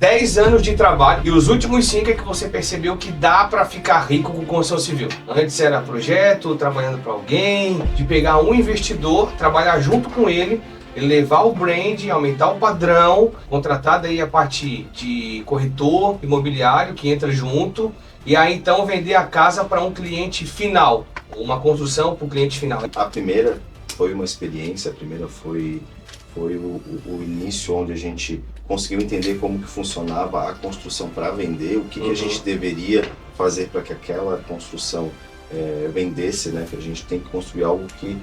10 anos de trabalho e os últimos 5 é que você percebeu que dá para ficar rico com construção civil. Antes era projeto, trabalhando para alguém, de pegar um investidor, trabalhar junto com ele, elevar o brand, aumentar o padrão, contratar daí a parte de corretor imobiliário que entra junto e aí então vender a casa para um cliente final, uma construção para o cliente final. A primeira foi uma experiência, a primeira foi o início onde a gente conseguiu entender como que funcionava a construção para vender, o que a gente deveria fazer para que aquela construção vendesse, né? Que a gente tem que construir algo que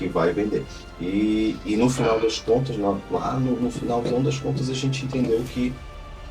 vai vender. E no final das contas, lá no finalzão das contas, a gente entendeu que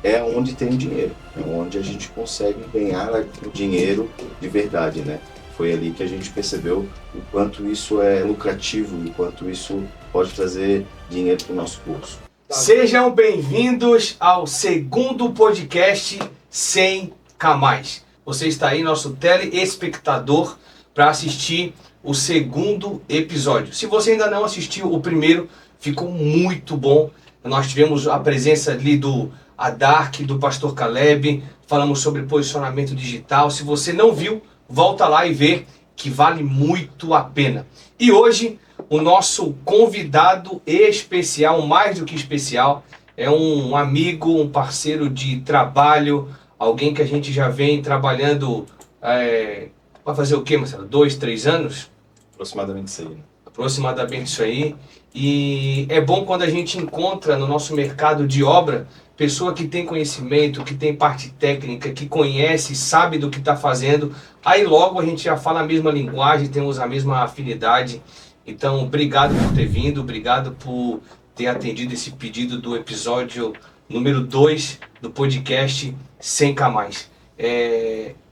é onde tem dinheiro, é onde a gente consegue ganhar o dinheiro de verdade, né? Foi ali que a gente percebeu o quanto isso é lucrativo, o quanto isso pode trazer dinheiro para o nosso bolso. Sejam bem-vindos ao segundo podcast 100k+. Você está aí, nosso telespectador, para assistir o segundo episódio. Se você ainda não assistiu o primeiro, ficou muito bom. Nós tivemos a presença ali do Adark, do Pastor Caleb, falamos sobre posicionamento digital. Se você não viu, volta lá e vê que vale muito a pena. E hoje, o nosso convidado especial, mais do que especial, é um amigo, um parceiro de trabalho, alguém que a gente já vem trabalhando, vai fazer o quê, Marcelo? 2, 3 anos? Aproximadamente isso aí, né? Aproximadamente isso aí. E é bom quando a gente encontra no nosso mercado de obra pessoa que tem conhecimento, que tem parte técnica, que conhece, sabe do que está fazendo. Aí logo a gente já fala a mesma linguagem, temos a mesma afinidade. Então, obrigado por ter vindo, obrigado por ter atendido esse pedido do episódio número 2 do podcast 100k+.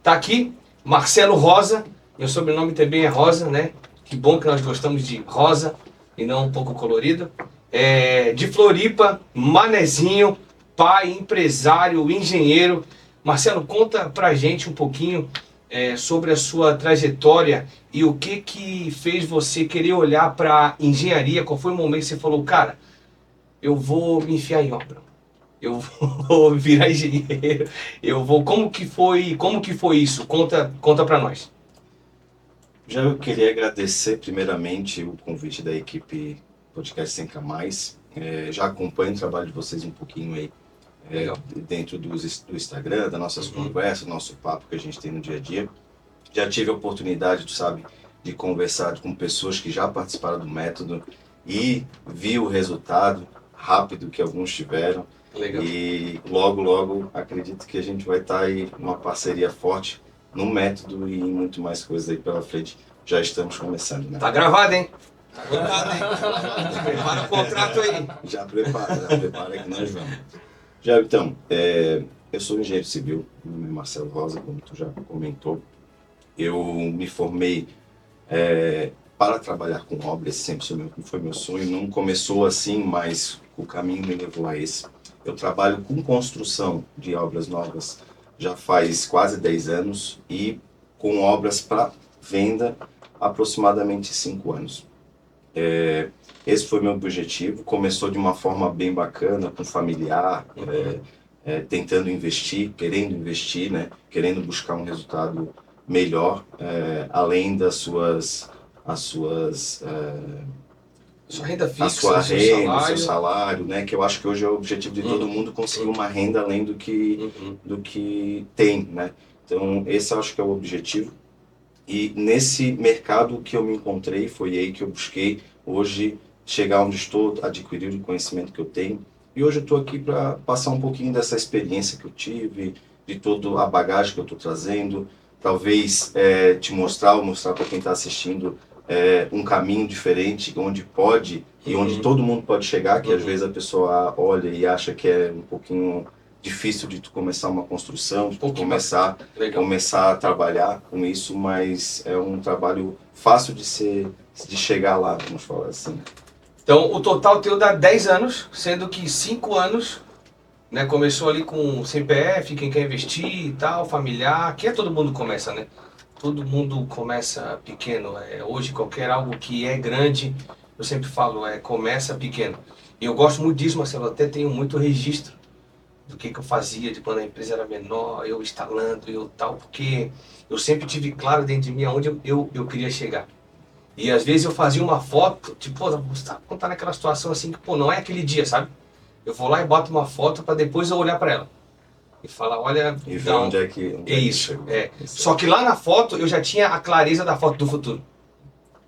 Tá aqui Marcelo Rosa, meu sobrenome também é Rosa, né? Que bom que nós gostamos de rosa e não um pouco colorido. De Floripa, manezinho, pai, empresário, engenheiro. Marcelo, conta pra gente um pouquinho sobre a sua trajetória e o que fez você querer olhar para engenharia. Qual foi o momento que você falou, cara, eu vou me enfiar em obra, eu vou virar engenheiro, eu vou... Como que foi isso? Conta para nós. Já eu queria agradecer primeiramente o convite da equipe Podcast 100k+. Já acompanho o trabalho de vocês um pouquinho aí dentro do Instagram, das nossas conversas, do nosso papo que a gente tem no dia a dia. Já tive a oportunidade, tu sabe, de conversar com pessoas que já participaram do método e vi o resultado rápido que alguns tiveram. Legal. E logo acredito que a gente vai estar aí numa parceria forte no método e em muito mais coisas aí pela frente. Já estamos começando, né? Tá gravado, hein? Tá gravado, hein? Prepara o contrato aí. Já prepara que nós vamos. Já então, eu sou engenheiro civil, meu nome é Marcelo Rosa, como tu já comentou. Eu me formei para trabalhar com obra, esse sempre foi meu sonho. Não começou assim, mas o caminho me levou a esse. Eu trabalho com construção de obras novas já faz quase 10 anos e com obras para venda aproximadamente 5 anos. Esse foi meu objetivo. Começou de uma forma bem bacana, com familiar, tentando investir, querendo investir, né? Querendo buscar um resultado melhor, além das sua renda fixa, a sua renda, o seu salário. salário, né? Que eu acho que hoje é o objetivo de todo mundo, conseguir uma renda além do que tem, né? Então, esse eu acho que é o objetivo. E nesse mercado que eu me encontrei, foi aí que eu busquei hoje chegar onde estou, adquirir o conhecimento que eu tenho. E hoje eu estou aqui para passar um pouquinho dessa experiência que eu tive, de toda a bagagem que eu estou trazendo, talvez te mostrar para quem está assistindo um caminho diferente, onde pode e onde todo mundo pode chegar, que às vezes a pessoa olha e acha que é um pouquinho difícil de tu começar uma construção, de tu começar a trabalhar com isso, mas é um trabalho fácil de chegar lá, vamos falar assim. Então, o total teu dá 10 anos, sendo que 5 anos, né, começou ali com CPF, quem quer investir e tal, familiar, que todo mundo começa, né? Todo mundo começa pequeno. Hoje, qualquer algo que é grande, eu sempre falo, começa pequeno. E eu gosto muito disso, Marcelo, até tenho muito registro do que eu fazia, de quando a empresa era menor, eu instalando, eu tal, porque eu sempre tive claro dentro de mim aonde eu queria chegar. E às vezes eu fazia uma foto, tipo, pô, quando tá naquela situação assim que, pô, não é aquele dia, sabe? Eu vou lá e boto uma foto para depois eu olhar para ela e falar, olha, E ver onde é isso. Só que lá na foto eu já tinha a clareza da foto do futuro.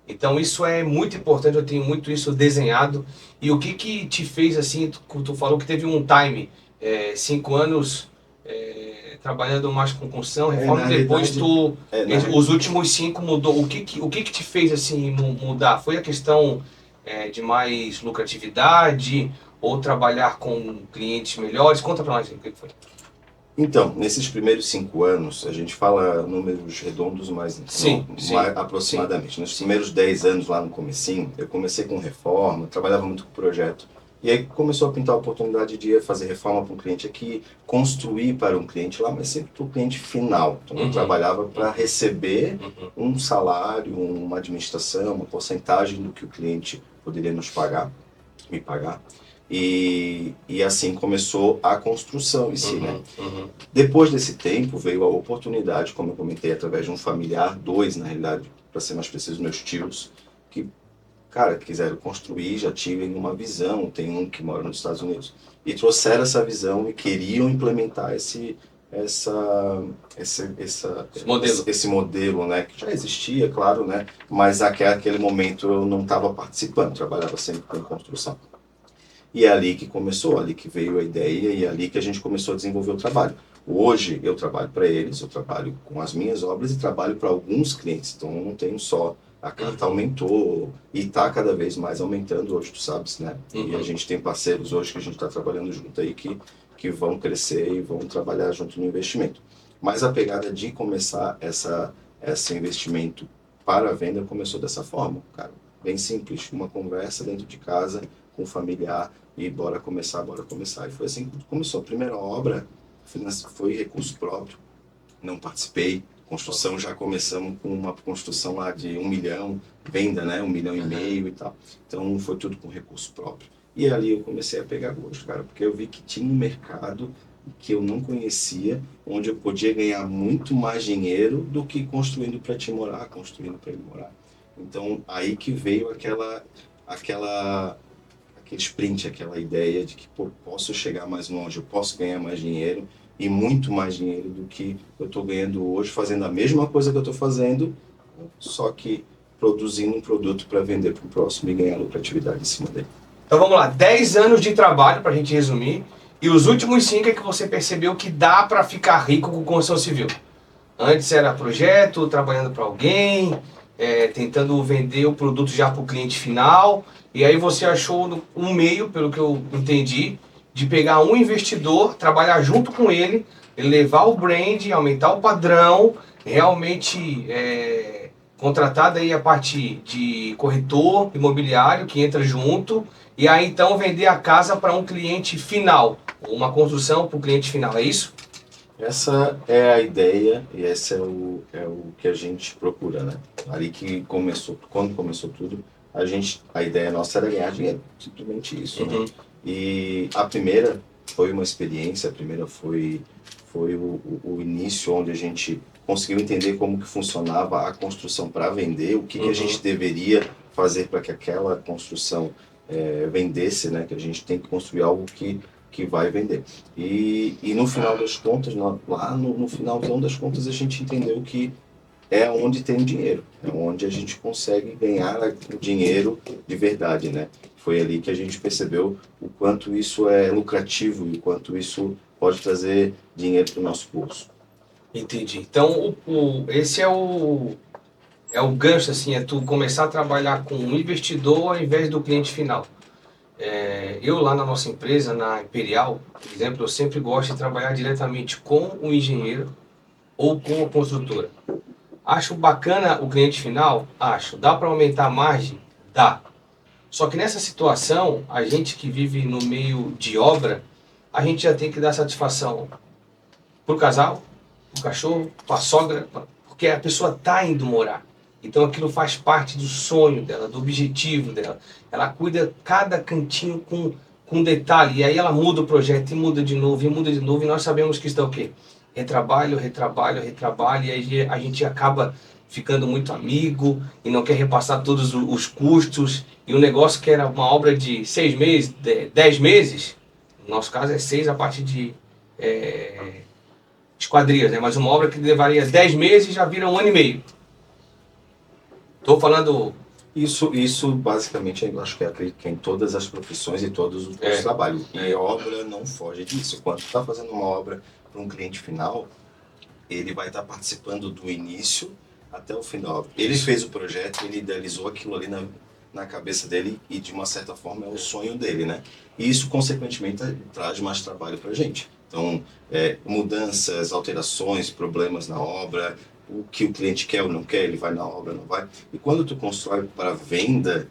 Então isso é muito importante, eu tenho muito isso desenhado. E o que que te fez assim, tu falou que teve um time, 5 anos trabalhando mais com construção, reforma, na depois realidade, os últimos 5 mudou. O que que te fez assim mudar? Foi a questão de mais lucratividade ou trabalhar com clientes melhores? Conta pra nós o que que foi. Então, nesses primeiros 5 anos, a gente fala números redondos, mas Sim, não, sim, mais aproximadamente. Nos primeiros 10 anos lá no comecinho, eu comecei com reforma, trabalhava muito com projeto. E aí começou a pintar a oportunidade de fazer reforma para um cliente aqui, construir para um cliente lá, mas sempre para o cliente final. Então eu trabalhava para receber um salário, uma administração, uma porcentagem do que o cliente poderia me pagar. E assim começou a construção em si, né? Depois desse tempo veio a oportunidade, como eu comentei, através de um familiar, dois na realidade, para ser mais preciso, meus tios, que, cara, quiseram construir, já tinham uma visão, tem um que mora nos Estados Unidos, e trouxeram essa visão e queriam implementar esse modelo, né, que já existia, claro, né, mas naquele momento eu não estava participando, trabalhava sempre com construção. E é ali que começou, ali que veio a ideia e é ali que a gente começou a desenvolver o trabalho. Hoje eu trabalho para eles, eu trabalho com as minhas obras e trabalho para alguns clientes, então eu não tenho só, a carta aumentou e está cada vez mais aumentando hoje, tu sabes, né? E a gente tem parceiros hoje que a gente está trabalhando junto aí que vão crescer e vão trabalhar junto no investimento. Mas a pegada de começar esse investimento para a venda começou dessa forma, cara. Bem simples, uma conversa dentro de casa com o familiar e bora começar. E foi assim que começou. A primeira obra foi recurso próprio, não participei. Construção, já começamos com uma construção lá de 1 milhão, venda, né? 1,5 milhão e tal. Então foi tudo com recurso próprio. E ali eu comecei a pegar gosto, cara, porque eu vi que tinha um mercado que eu não conhecia, onde eu podia ganhar muito mais dinheiro do que construindo para te morar, construindo para ele morar. Então aí que veio aquele sprint, aquela ideia de que, pô, posso chegar mais longe, eu posso ganhar mais dinheiro e muito mais dinheiro do que eu estou ganhando hoje, fazendo a mesma coisa que eu estou fazendo, só que produzindo um produto para vender para o próximo e ganhar lucratividade em cima dele. Então vamos lá, 10 anos de trabalho para a gente resumir, e os últimos 5 é que você percebeu que dá para ficar rico com construção civil. Antes era projeto, trabalhando para alguém, tentando vender o produto já para o cliente final, e aí você achou um meio, pelo que eu entendi, de pegar um investidor, trabalhar junto com ele, levar o brand, aumentar o padrão, realmente contratar daí a parte de corretor imobiliário que entra junto, e aí então vender a casa para um cliente final, uma construção para o cliente final, é isso? Essa é a ideia e esse é o que a gente procura, né? Ali que começou, quando começou tudo, a ideia nossa era ganhar dinheiro, simplesmente isso, né? E a primeira foi uma experiência, a primeira foi o início onde a gente conseguiu entender como que funcionava a construção para vender, o que a gente deveria fazer para que aquela construção vendesse, né? Que a gente tem que construir algo que vai vender. E no final das contas, lá no finalzão das contas, a gente entendeu que é onde tem dinheiro, é onde a gente consegue ganhar dinheiro de verdade, né? Foi ali que a gente percebeu o quanto isso é lucrativo e o quanto isso pode trazer dinheiro para o nosso bolso. Entendi. Então, esse é o gancho, assim, é tu começar a trabalhar com um investidor ao invés do cliente final. Eu lá na nossa empresa, na Imperial, por exemplo, eu sempre gosto de trabalhar diretamente com o engenheiro ou com a construtora. Acho bacana o cliente final? Acho. Dá para aumentar a margem? Dá. Só que nessa situação, a gente que vive no meio de obra, a gente já tem que dar satisfação pro casal, pro cachorro, pra sogra, porque a pessoa tá indo morar. Então aquilo faz parte do sonho dela, do objetivo dela. Ela cuida cada cantinho com com detalhe, e aí ela muda o projeto e muda de novo, e nós sabemos que isso é o quê? Retrabalho, e aí a gente acaba ficando muito amigo e não quer repassar todos os custos, e o negócio que era uma obra de 6 meses, 10 meses, no nosso caso é 6 a partir de esquadrias, né? Mas uma obra que levaria 10 meses já vira 1 ano e meio. Estou falando... Isso basicamente eu acho que é em todas as profissões e todos os trabalhos. E obra não foge disso. Quando tu está fazendo uma obra para um cliente final, ele vai estar participando do início até o final. Ele fez o projeto, ele idealizou aquilo ali na cabeça dele e de uma certa forma é o sonho dele, né? E isso consequentemente traz mais trabalho para a gente. Então, mudanças, alterações, problemas na obra, o que o cliente quer ou não quer, ele vai na obra, não vai. E quando tu constrói para venda,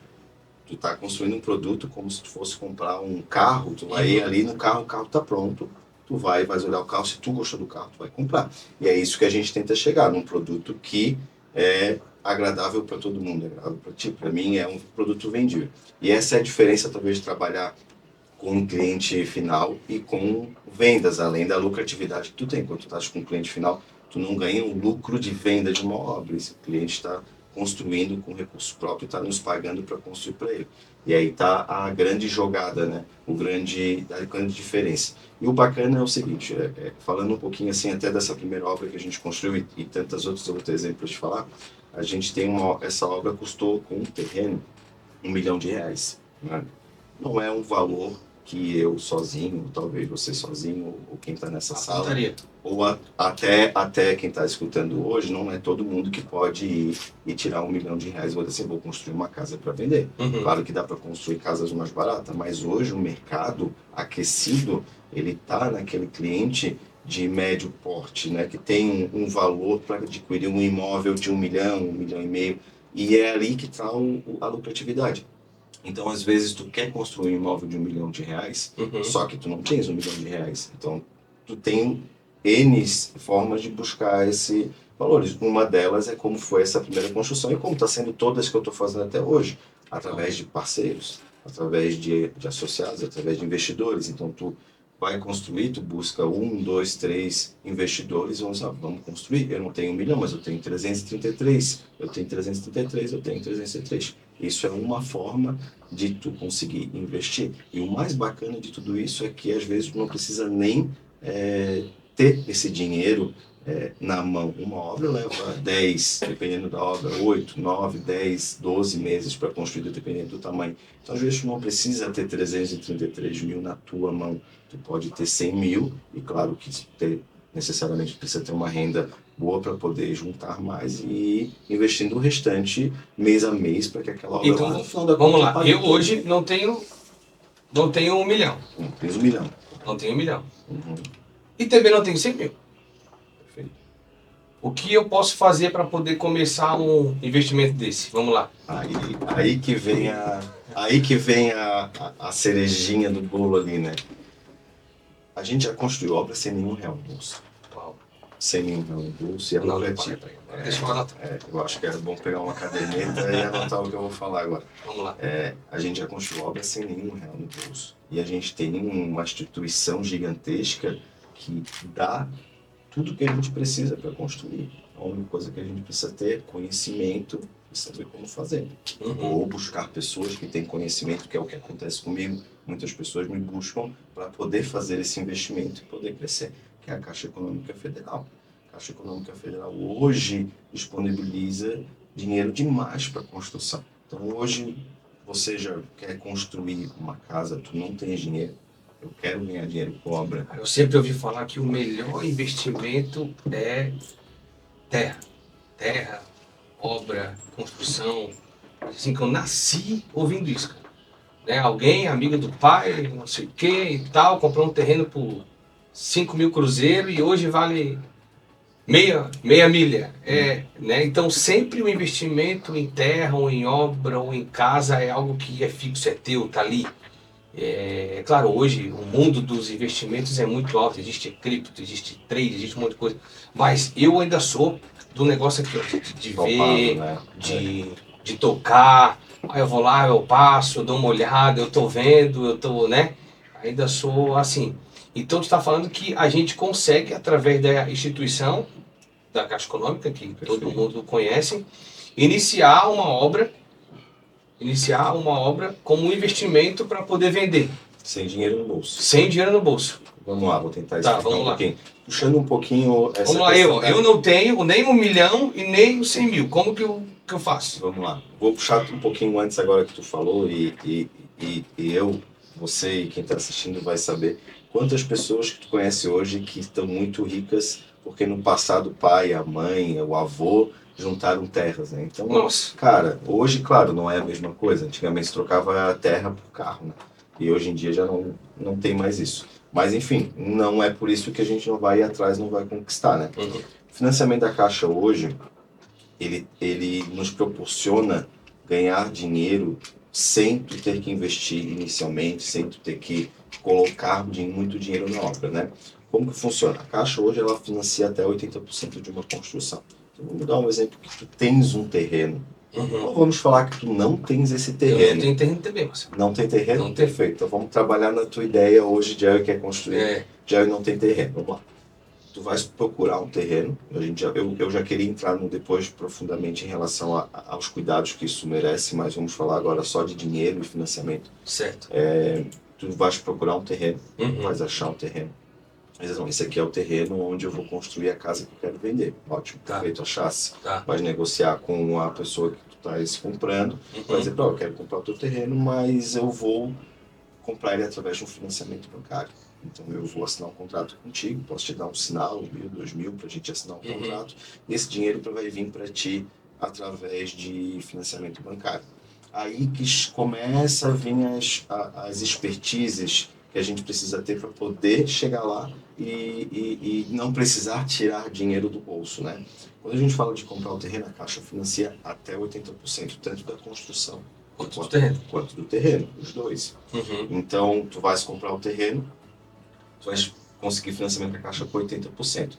tu tá construindo um produto como se tu fosse comprar um carro, tu vai ir ali no carro, o carro tá pronto, tu vais olhar o carro, se tu gostou do carro, tu vai comprar. E é isso que a gente tenta chegar, num produto que é agradável para todo mundo, é agradável para ti, para mim é um produto vendido. E essa é a diferença talvez de trabalhar com um cliente final e com vendas, além da lucratividade que tu tem. Quando tu estás com um cliente final, tu não ganha o lucro de venda de uma obra. Esse cliente está construindo com recurso próprio e está nos pagando para construir para ele. E aí está a grande jogada, né? A grande diferença. E o bacana é o seguinte, falando um pouquinho assim até dessa primeira obra que a gente construiu e tantas outras, eu vou ter exemplos de falar, a gente tem essa obra custou com um terreno R$1 milhão, né? Não é um valor que eu sozinho, talvez você sozinho, ou quem está nessa sala, ou até quem está escutando hoje, não é todo mundo que pode ir e tirar R$1 milhão e vou dizer assim, vou construir uma casa para vender. Claro que dá para construir casas mais baratas, mas hoje o mercado aquecido, ele está naquele cliente de médio porte, né, que tem um valor para adquirir um imóvel de R$1 milhão, R$1,5 milhão, e é ali que está a lucratividade. Então, às vezes, tu quer construir um imóvel de R$1 milhão, só que tu não tens R$1 milhão. Então, tu tem N formas de buscar esses valores. Uma delas é como foi essa primeira construção e como está sendo todas que eu estou fazendo até hoje, através de parceiros, através de associados, através de investidores. Então, tu vai construir, tu busca 1, 2, 3 investidores, vamos construir. Eu não tenho R$1 milhão, mas eu tenho 333, eu tenho 333, eu tenho 333. Isso é uma forma de tu conseguir investir. E o mais bacana de tudo isso é que às vezes tu não precisa nem ter esse dinheiro na mão. Uma obra leva 10, dependendo da obra, 8, 9, 10, 12 meses para construir, dependendo do tamanho. Então às vezes tu não precisa ter 333 mil na tua mão. Tu pode ter 100 mil, e claro que necessariamente precisa ter uma renda boa para poder juntar mais e ir investindo o restante mês a mês para que aquela obra... Então, vamos lá. Eu hoje não tenho R$1 milhão. Não tens R$1 milhão. Não tenho R$1 milhão. E também não tenho 100 mil. Perfeito. O que eu posso fazer para poder começar um investimento desse? Vamos lá. Aí que vem a cerejinha do bolo ali, né? A gente já construiu obra sem nenhum real no bolso. Sem nenhum real no bolso e é lucrativo. Deixa eu anotar. Eu acho que é bom pegar uma caderneta e anotar o que eu vou falar agora. Vamos lá. A gente já construiu obra sem nenhum real no bolso. E a gente tem uma instituição gigantesca que dá tudo que a gente precisa para construir. A única coisa que a gente precisa ter é conhecimento e saber como fazer. Ou buscar pessoas que têm conhecimento, que é o que acontece comigo. Muitas pessoas me buscam para poder fazer esse investimento e poder crescer, que é a Caixa Econômica Federal. A Caixa Econômica Federal hoje disponibiliza dinheiro demais para construção. Então hoje você já quer construir uma casa, tu não tem dinheiro, eu quero ganhar dinheiro com obra. Eu sempre ouvi falar que o melhor investimento é terra. Terra, obra, construção. Assim que eu nasci ouvindo isso, cara. Né? Alguém, amigo do pai, não sei o que e tal, comprou um terreno por 5 mil cruzeiros e hoje vale meia milha. Né? Então sempre o investimento em terra, ou em obra, ou em casa é algo que é fixo, é teu, tá ali. Claro, hoje o mundo dos investimentos é muito alto, existe cripto, existe trade, existe um monte de coisa, mas eu ainda sou do negócio aqui, ó, de ver, né? de tocar, aí eu vou lá, eu passo, eu dou uma olhada, eu tô vendo, né? Ainda sou assim. Então, tu está falando que a gente consegue, através da instituição, da Caixa Econômica, que todo mundo conhece, iniciar uma obra como um investimento para poder vender. Sem dinheiro no bolso. Sem dinheiro no bolso. Vamos lá, vou tentar explicar vamos um lá. pouquinho. Puxando um pouquinho essa Vamos lá, eu não tenho nem 1 milhão e nem os 100 mil. Como que eu faço? Vamos lá. Vou puxar um pouquinho antes agora que tu falou e você e quem está assistindo vai saber quantas pessoas que tu conhece hoje que estão muito ricas porque no passado o pai, a mãe, o avô juntaram terras, né? Então, nossa, cara, hoje, claro, não é a mesma coisa. Antigamente se trocava a terra por carro, né? E hoje em dia já não tem mais isso. Mas, enfim, não é por isso que a gente não vai ir atrás, não vai conquistar, né? Uhum. O financiamento da Caixa hoje, ele nos proporciona ganhar dinheiro sem tu ter que investir inicialmente, sem tu ter que colocar muito dinheiro na obra, né? Como que funciona? A Caixa hoje, ela financia até 80% de uma construção. Então, vamos dar um exemplo que tu tens um terreno. Ou vamos falar que tu não tens esse terreno. Eu não tenho terreno também, Marcelo. Não tem terreno? Não tem. Perfeito. Então vamos trabalhar na tua ideia hoje. Jerry quer construir. Jerry não tem terreno. Vamos lá. Tu vais procurar um terreno. Eu já queria entrar depois profundamente em relação aos cuidados que isso merece, mas vamos falar agora só de dinheiro e financiamento. Certo. Tu vais procurar um terreno, vais achar um terreno. Mas não, esse aqui é o terreno onde eu vou construir a casa que eu quero vender. Ótimo, perfeito, achasse. Vais negociar com a pessoa que tu estás comprando. Vai dizer, eu quero comprar o teu terreno, mas eu vou comprar ele através de um financiamento bancário. Então eu vou assinar um contrato contigo, posso te dar um sinal, 1.000, 2.000, para a gente assinar um contrato. E esse dinheiro vai vir para ti através de financiamento bancário. Aí que começa a vir as expertises que a gente precisa ter para poder chegar lá e não precisar tirar dinheiro do bolso, né? Quando a gente fala de comprar o terreno, a Caixa financia até 80%, tanto da construção quanto do terreno, os dois. Então, tu vais comprar o terreno, tu vais conseguir financiamento da Caixa por 80%.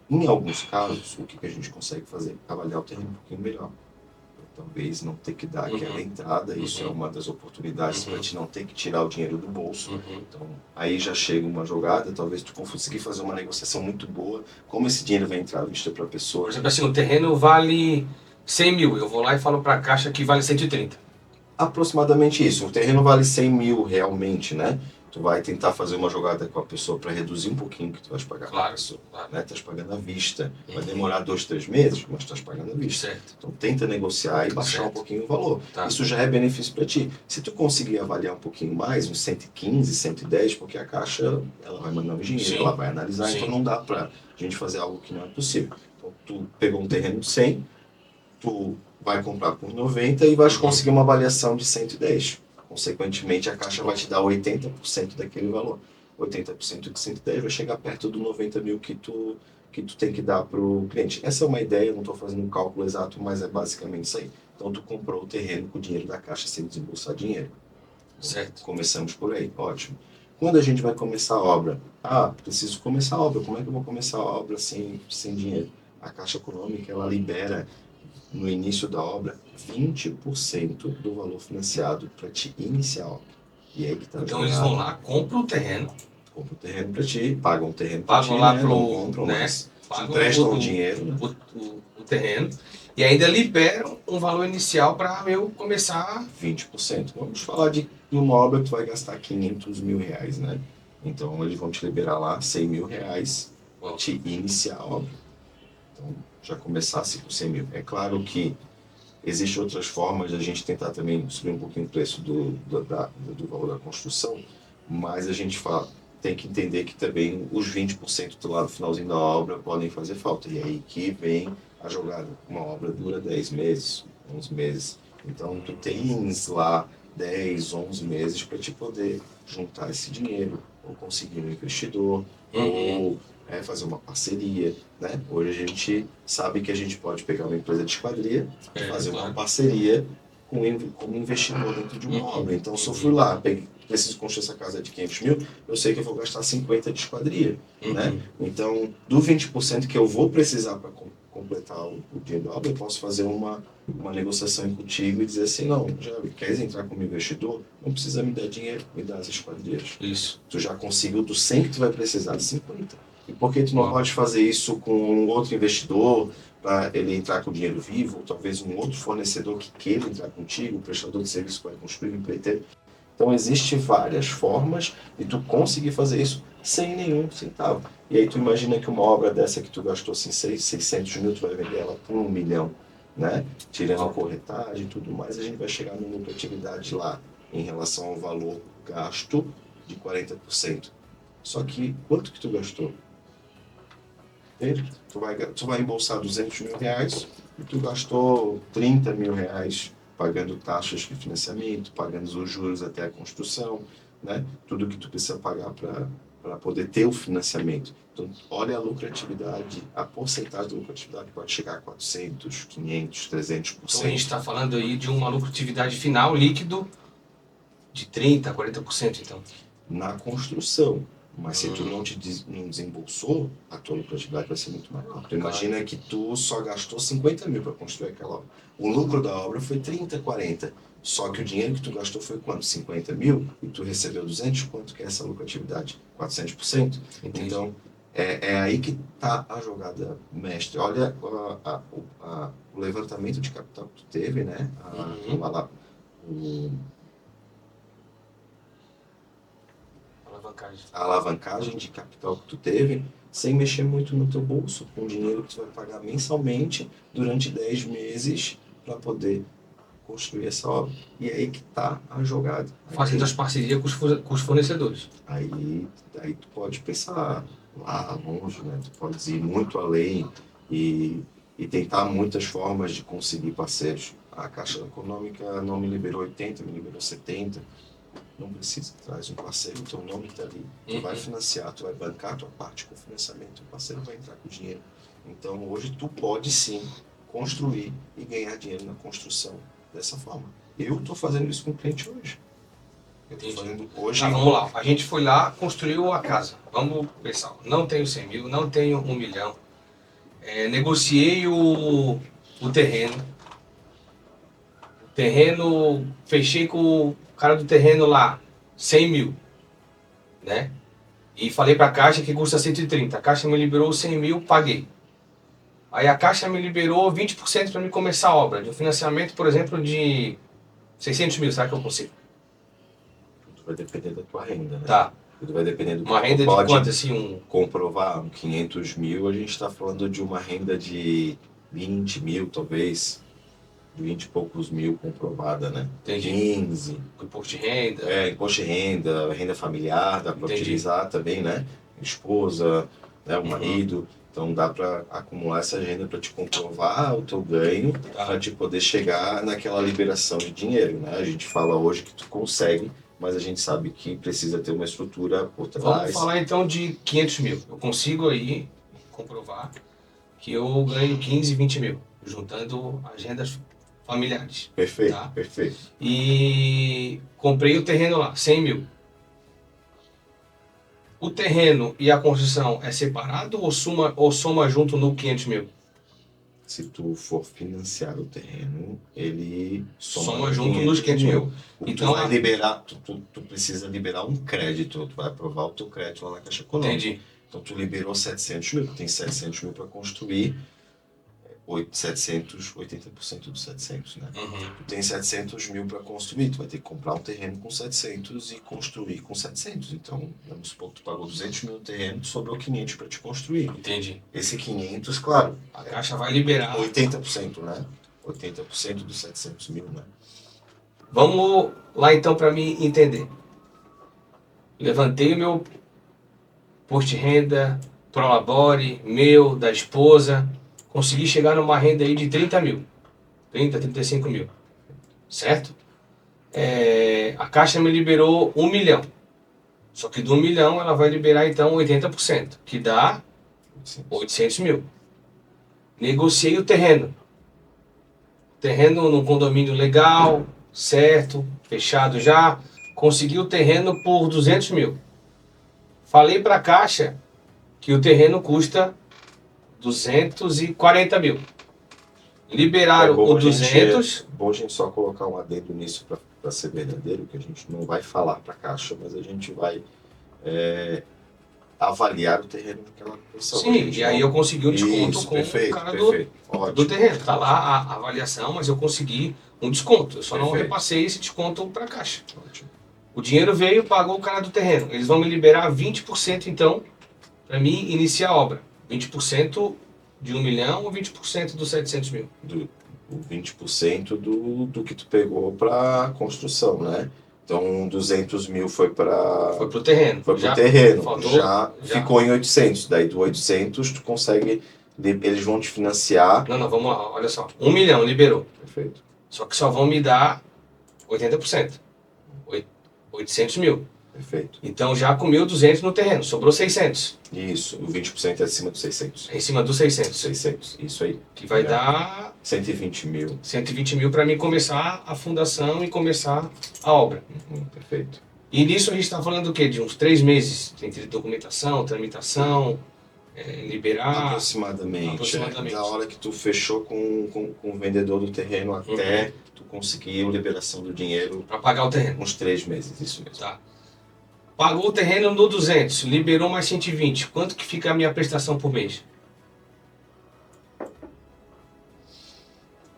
Em alguns casos, o que a gente consegue fazer? Avaliar o terreno um pouquinho melhor. Talvez não ter que dar aquela entrada, isso é uma das oportunidades para te não ter que tirar o dinheiro do bolso. Então, aí já chega uma jogada, talvez tu conseguir fazer uma negociação muito boa, como esse dinheiro vai entrar à vista para a pessoa. Por exemplo, assim, o terreno vale 100 mil, eu vou lá e falo para a Caixa que vale 130. Aproximadamente isso, o terreno vale 100 mil realmente, né? Tu vai tentar fazer uma jogada com a pessoa para reduzir um pouquinho o que tu vais pagar para a pessoa. Né? Estás pagando à vista. Vai demorar 2, 3 meses, mas estás pagando à vista. Certo. Então tenta negociar e baixar um pouquinho o valor. Isso já é benefício para ti. Se tu conseguir avaliar um pouquinho mais, uns 115, 110, porque a Caixa ela vai mandar o dinheiro, ela vai analisar, então não dá para a gente fazer algo que não é possível. Então tu pegou um terreno de 100, tu vai comprar por 90 e vais conseguir uma avaliação de 110. Consequentemente, a Caixa vai te dar 80% daquele valor. 80% de 110 vai chegar perto do 90 mil que tu tem que dar para o cliente. Essa é uma ideia, não estou fazendo um cálculo exato, mas é basicamente isso aí. Então, tu comprou o terreno com o dinheiro da Caixa sem desembolsar dinheiro. Certo. Começamos por aí, ótimo. Quando a gente vai começar a obra? Preciso começar a obra. Como é que eu vou começar a obra sem dinheiro? A Caixa Econômica, ela libera no início da obra, 20% do valor financiado para te iniciar a obra. E aí que tá então eles vão lá, compram o terreno. Compram o terreno para ti, pagam o terreno para ti, lá né? Não compram, né? Mas emprestam o dinheiro. Né? O terreno. E ainda liberam um valor inicial para eu começar... 20%. Vamos falar de uma obra que tu vai gastar 500 mil reais, né? Então eles vão te liberar lá 100 mil reais para te iniciar a obra. Então, já começasse com 100 mil. É claro que existem outras formas de a gente tentar também subir um pouquinho o preço do valor da construção, mas a gente tem que entender que também os 20% do lado finalzinho da obra podem fazer falta. E aí que vem a jogada. Uma obra dura 10 meses, 11 meses. Então, tu tens lá 10, 11 meses para te poder juntar esse dinheiro, ou conseguir um investidor, ou fazer uma parceria, né? Hoje a gente sabe que a gente pode pegar uma empresa de esquadria e fazer uma parceria com um investidor dentro de uma obra. Então, se eu fui lá, preciso construir essa casa de 500 mil, eu sei que eu vou gastar 50 de esquadria, né? Então, do 20% que eu vou precisar para completar o dinheiro da obra, eu posso fazer uma negociação contigo e dizer assim, não, já queres entrar como investidor? Não precisa me dar dinheiro, me dá as esquadrias. Isso. Tu já conseguiu do 100 que tu vai precisar de 50. E por que tu não Uau. pode fazer isso com um outro investidor, para ele entrar com dinheiro vivo, ou talvez um outro fornecedor que queira entrar contigo, um prestador de serviço que vai construir um empreiteiro? Então, existem várias formas de tu conseguir fazer isso sem nenhum centavo. E aí tu imagina que uma obra dessa que tu gastou assim, 600 mil, tu vai vender ela por 1 milhão, né? Tirando a corretagem e tudo mais, a gente vai chegar numa lucratividade lá em relação ao valor gasto de 40%. Só que quanto que tu gastou? Tu vai embolsar 200 mil reais e tu gastou 30 mil reais pagando taxas de financiamento, pagando os juros até a construção, né? Tudo que tu precisa pagar para poder ter o financiamento. Então, olha a lucratividade, a porcentagem de lucratividade pode chegar a 400, 500, 300%. Então a gente está falando aí de uma lucratividade final líquido de 30%, 40%, então. Na construção. Mas se tu não desembolsou, a tua lucratividade vai ser muito maior. Tu imagina que tu só gastou 50 mil para construir aquela obra. O lucro da obra foi 30, 40. Só que o dinheiro que tu gastou foi quanto? 50 mil? E tu recebeu 200? Quanto que é essa lucratividade? 400%? Entendi. Então, é aí que está a jogada mestre. Olha o levantamento de capital que tu teve, né? A alavancagem de capital que tu teve, sem mexer muito no teu bolso, com dinheiro que tu vai pagar mensalmente durante 10 meses para poder construir essa obra. E é aí que está a jogada. Fazendo as parcerias com os fornecedores. Aí tu pode pensar lá longe, né? Tu pode ir muito além e tentar muitas formas de conseguir parceiros. A Caixa Econômica não me liberou 80, me liberou 70. Não precisa, traz um parceiro, o teu nome está ali, tu vai financiar, tu vai bancar a tua parte com o financiamento, o parceiro vai entrar com dinheiro. Então hoje tu pode sim construir e ganhar dinheiro na construção dessa forma. Eu estou fazendo isso com o cliente hoje. Eu estou fazendo hoje. Tá, vamos lá, a gente foi lá, construiu a casa. Vamos pensar, não tenho 100 mil, não tenho 1 milhão. Negociei o terreno. Fechei com o cara do terreno lá, 100 mil, né? E falei para a Caixa que custa 130. A Caixa me liberou 100 mil, paguei. Aí a Caixa me liberou 20% para me começar a obra. De um financiamento, por exemplo, de 600 mil, será que eu consigo? Tudo vai depender da tua renda, né? Tá. Tudo vai depender do que uma renda de pode quanto, assim? Comprovar 500 mil, a gente está falando de uma renda de 20 mil, talvez. 20 e poucos mil comprovada, né? Entendi. 15. Imposto de renda. Imposto de renda, renda familiar, dá para utilizar também, né? Esposa, né? O marido. Então dá para acumular essa renda para te comprovar o teu ganho, para te poder chegar naquela liberação de dinheiro, né? A gente fala hoje que tu consegue, mas a gente sabe que precisa ter uma estrutura por trás. Vamos falar então de 500 mil. Eu consigo aí comprovar que eu ganho 15, 20 mil, juntando as rendas familiares. Perfeito, tá? Perfeito. E comprei o terreno lá, 100 mil. O terreno e a construção é separado ou soma junto no 500 mil? Se tu for financiar o terreno, ele soma junto nos 500 mil. Então, tu vai liberar, tu precisa liberar um crédito, tu vai aprovar o teu crédito lá na Caixa Econômica. Entendi. Então tu liberou 700 mil, tu tem 700 mil para construir, 80% dos 700, né? Tu tem 700 mil para construir, tu vai ter que comprar um terreno com 700 e construir com 700. Então, vamos supor que tu pagou 200 mil no terreno, sobrou 500 para te construir. Entendi. Esse 500, claro, a Caixa vai liberar 80%, né? 80% dos 700 mil, né? Vamos lá então para mim entender. Levantei o meu imposto de renda, Prolabore, meu, da esposa. Consegui chegar numa renda aí de 30 mil. 30, 35 mil. Certo? A Caixa me liberou 1 milhão. Só que do 1 milhão ela vai liberar então 80%, que dá 800 mil. Negociei o terreno. Terreno num condomínio legal, certo, fechado já. Consegui o terreno por 200 mil. Falei para a Caixa que o terreno custa 240 mil. Liberaram o 200. É bom a gente só colocar um adendo nisso para ser verdadeiro, que a gente não vai falar para a Caixa, mas a gente vai avaliar o terreno naquela posição. Sim, e aí eu consegui um desconto Isso, com perfeito, o cara perfeito. do terreno. Tá lá a avaliação, mas eu consegui um desconto. Eu só não Perfeito. repassei esse desconto para a Caixa. Ótimo. O dinheiro veio, pagou o cara do terreno. Eles vão me liberar 20% então, para mim iniciar a obra. 20% de 1 milhão ou 20% dos 700 mil? O 20% do que tu pegou para construção, né? Então, 200 mil foi para... Foi pro terreno. Foi pro terreno. Faltou, já ficou em 800. Daí, do 800, tu consegue... Eles vão te financiar. Não, vamos lá. Olha só. 1 milhão liberou. Perfeito. Só que só vão me dar 80%. 800 mil. Perfeito. Então já com 1.200 no terreno. Sobrou 600. Isso. O 20% é acima dos 600. É em cima dos 600. 600. Isso aí. Que vai dar... 120 mil. 120 mil para mim começar a fundação e começar a obra. Perfeito. E nisso a gente está falando do quê? De uns 3 meses entre documentação, tramitação, liberar... Aproximadamente. Da hora que tu fechou com o vendedor do terreno até tu conseguir a liberação do dinheiro. Para pagar o terreno. Uns 3 meses, isso mesmo. Tá. Pagou o terreno no 200, liberou mais 120. Quanto que fica a minha prestação por mês?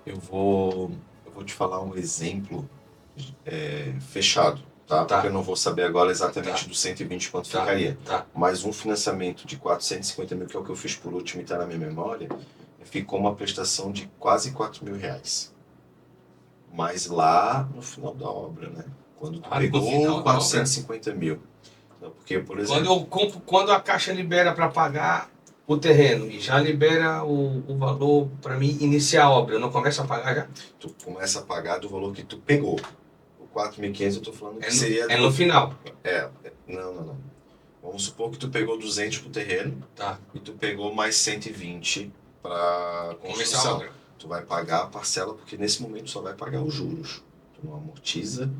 Eu vou te falar um exemplo fechado, tá? Porque eu não vou saber agora exatamente do 120 quanto ficaria. Mas um financiamento de 450 mil, que é o que eu fiz por último e está na minha memória, ficou uma prestação de quase 4 mil reais. Mas lá no final da obra, né? Quando tu pegou 450 mil. Então, porque, por exemplo... Quando a Caixa libera para pagar o terreno e já libera o valor para mim iniciar a obra, eu não começo a pagar já? Tu começa a pagar do valor que tu pegou. O 4.500 eu tô falando que seria... É no final. Não. Vamos supor que tu pegou 200 pro terreno e tu pegou mais 120 para começar a obra. Tu vai pagar a parcela, porque nesse momento só vai pagar os juros. Tu não amortiza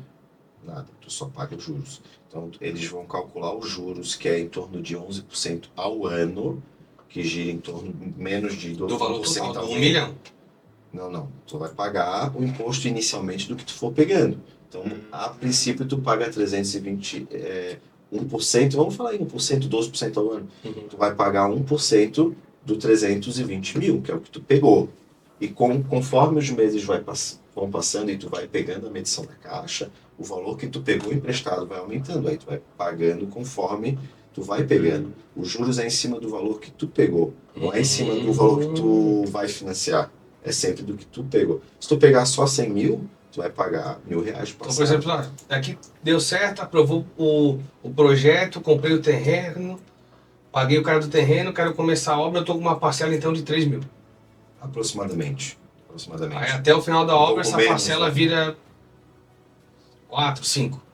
nada, tu só paga os juros. Então eles vão calcular os juros, que é em torno de 11% ao ano, que gira em torno menos de 12% do valor total, ao do 1 milhão. Não. Tu vai pagar o imposto inicialmente do que tu for pegando. Então, a princípio, tu paga 320, 1%, vamos falar aí 1%, 12% ao ano. Tu vai pagar 1% do 320 mil, que é o que tu pegou. E conforme os meses vão passando e tu vai pegando a medição da Caixa, o valor que tu pegou emprestado vai aumentando. Aí tu vai pagando conforme tu vai pegando. Os juros é em cima do valor que tu pegou, não é em cima do valor que tu vai financiar. É sempre do que tu pegou. Se tu pegar só 100 mil, tu vai pagar R$1.000 Então, por exemplo, aqui deu certo, aprovou o projeto, comprei o terreno, paguei o cara do terreno, quero começar a obra, eu estou com uma parcela então de 3 mil. Aproximadamente. Aí até o final da obra essa parcela vira 4, 5.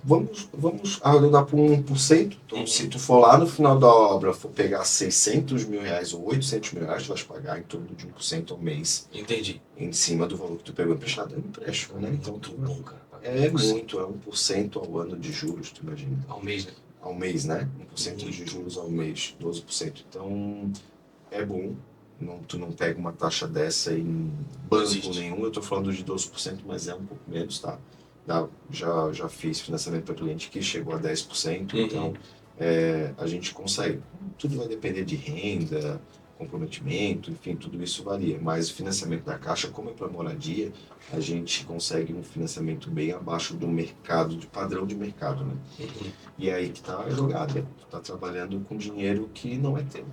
Vamos arredondar por 1%. Então, se tu for lá no final da obra, for pegar 600 mil reais ou 800 mil reais, tu vai pagar em torno de 1% ao mês. Entendi. Em cima do valor que tu pegou emprestado. É um empréstimo, né? Então, bom, cara. É muito, é 1% ao ano de juros, tu imagina. Ao mês, né? Ao mês, né? 1% de juros ao mês, 12%. Então, é bom. Tu não pega uma taxa dessa em banco nenhum. Eu tô falando de 12%, mas é um pouco menos, tá? Já fiz financiamento para cliente que chegou a 10%, então a gente consegue. Tudo vai depender de renda, comprometimento, enfim, tudo isso varia. Mas o financiamento da Caixa, como é para moradia, a gente consegue um financiamento bem abaixo do mercado, de padrão de mercado, né? E aí que tá a jogada. Tu tá trabalhando com dinheiro que não é teu.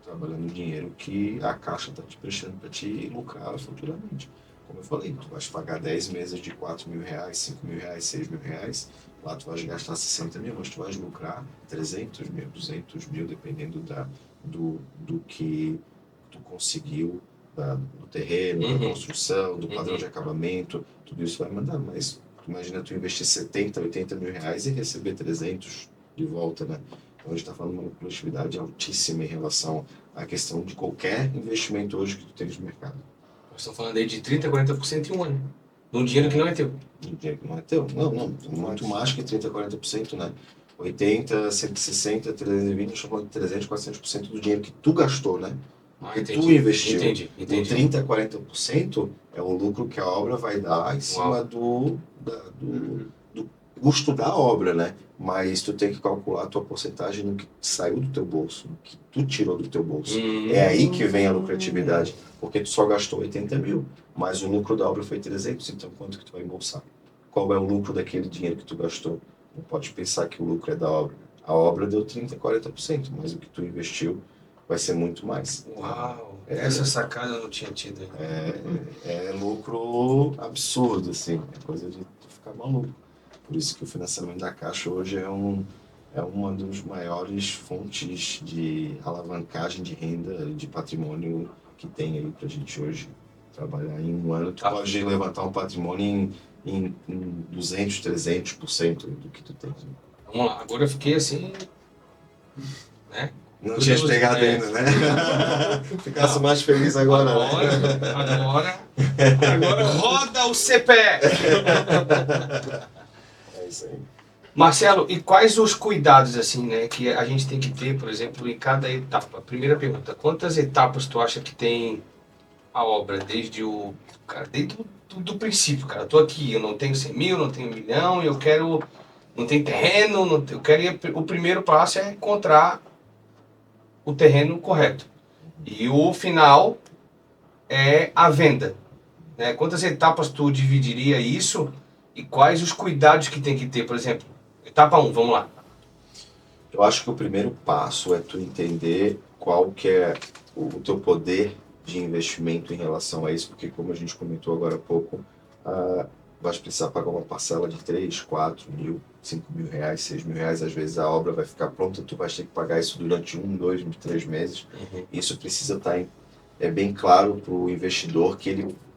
Trabalhando dinheiro que a Caixa tá te prestando para te lucrar futuramente. Como eu falei, tu vais pagar 10 meses de 4 mil reais, 5 mil reais, 6 mil reais, lá tu vais gastar 60 mil, mas tu vais lucrar 300 mil, 200 mil, dependendo do que tu conseguiu, do terreno, da construção, do padrão de acabamento, tudo isso vai mandar. Mas imagina tu investir 70, 80 mil reais e receber 300 de volta, né? Então a gente está falando de uma produtividade altíssima em relação à questão de qualquer investimento hoje que tu tens no mercado. Nós estamos falando aí de 30%, 40% em um ano. De um dinheiro que não é teu. Um dinheiro que não é teu. Não, muito mais que 30%, 40%, né? 80, 160, 320, nós estamos falando de 300, 400% do dinheiro que tu gastou, né? Que entendi. tu investiu. Entendi. O 30, 40% é o lucro que a obra vai dar em cima do custo da obra, né? Mas tu tem que calcular a tua porcentagem no que saiu do teu bolso, no que tu tirou do teu bolso. É aí que vem a lucratividade, porque tu só gastou 80 mil, mas o lucro da obra foi 300, então quanto que tu vai embolsar? Qual é o lucro daquele dinheiro que tu gastou? Não pode pensar que o lucro é da obra. A obra deu 30, 40%, mas o que tu investiu vai ser muito mais. Uau! Essa sacada eu não tinha tido. É lucro absurdo, assim, é coisa de tu ficar maluco. Por isso que o financiamento da Caixa hoje é uma das maiores fontes de alavancagem de renda e de patrimônio que tem aí pra gente hoje trabalhar. Em um ano tu pode levantar um patrimônio em 200, 300% do que tu tem. Vamos lá, agora eu fiquei assim, né? Não tinha pegado ainda, né? Ficasse mais feliz agora, Agora roda o CPF! É isso aí. Marcelo, e quais os cuidados assim, né, que a gente tem que ter, por exemplo, em cada etapa? Primeira pergunta, quantas etapas tu acha que tem a obra desde do princípio, cara? Eu tô aqui, eu não tenho 100 mil, não tenho 1 milhão, não tenho terreno, eu quero o primeiro passo é encontrar o terreno correto. E o final é a venda, né? Quantas etapas tu dividiria isso e quais os cuidados que tem que ter, por exemplo? Etapa 1, vamos lá. Eu acho que o primeiro passo é tu entender qual que é o teu poder de investimento em relação a isso, porque como a gente comentou agora há pouco, vais precisar pagar uma parcela de 3, 4 mil, 5 mil reais, 6 mil reais, às vezes a obra vai ficar pronta, tu vais ter que pagar isso durante 1, 2, 3 meses. Isso precisa estar bem claro para o investidor que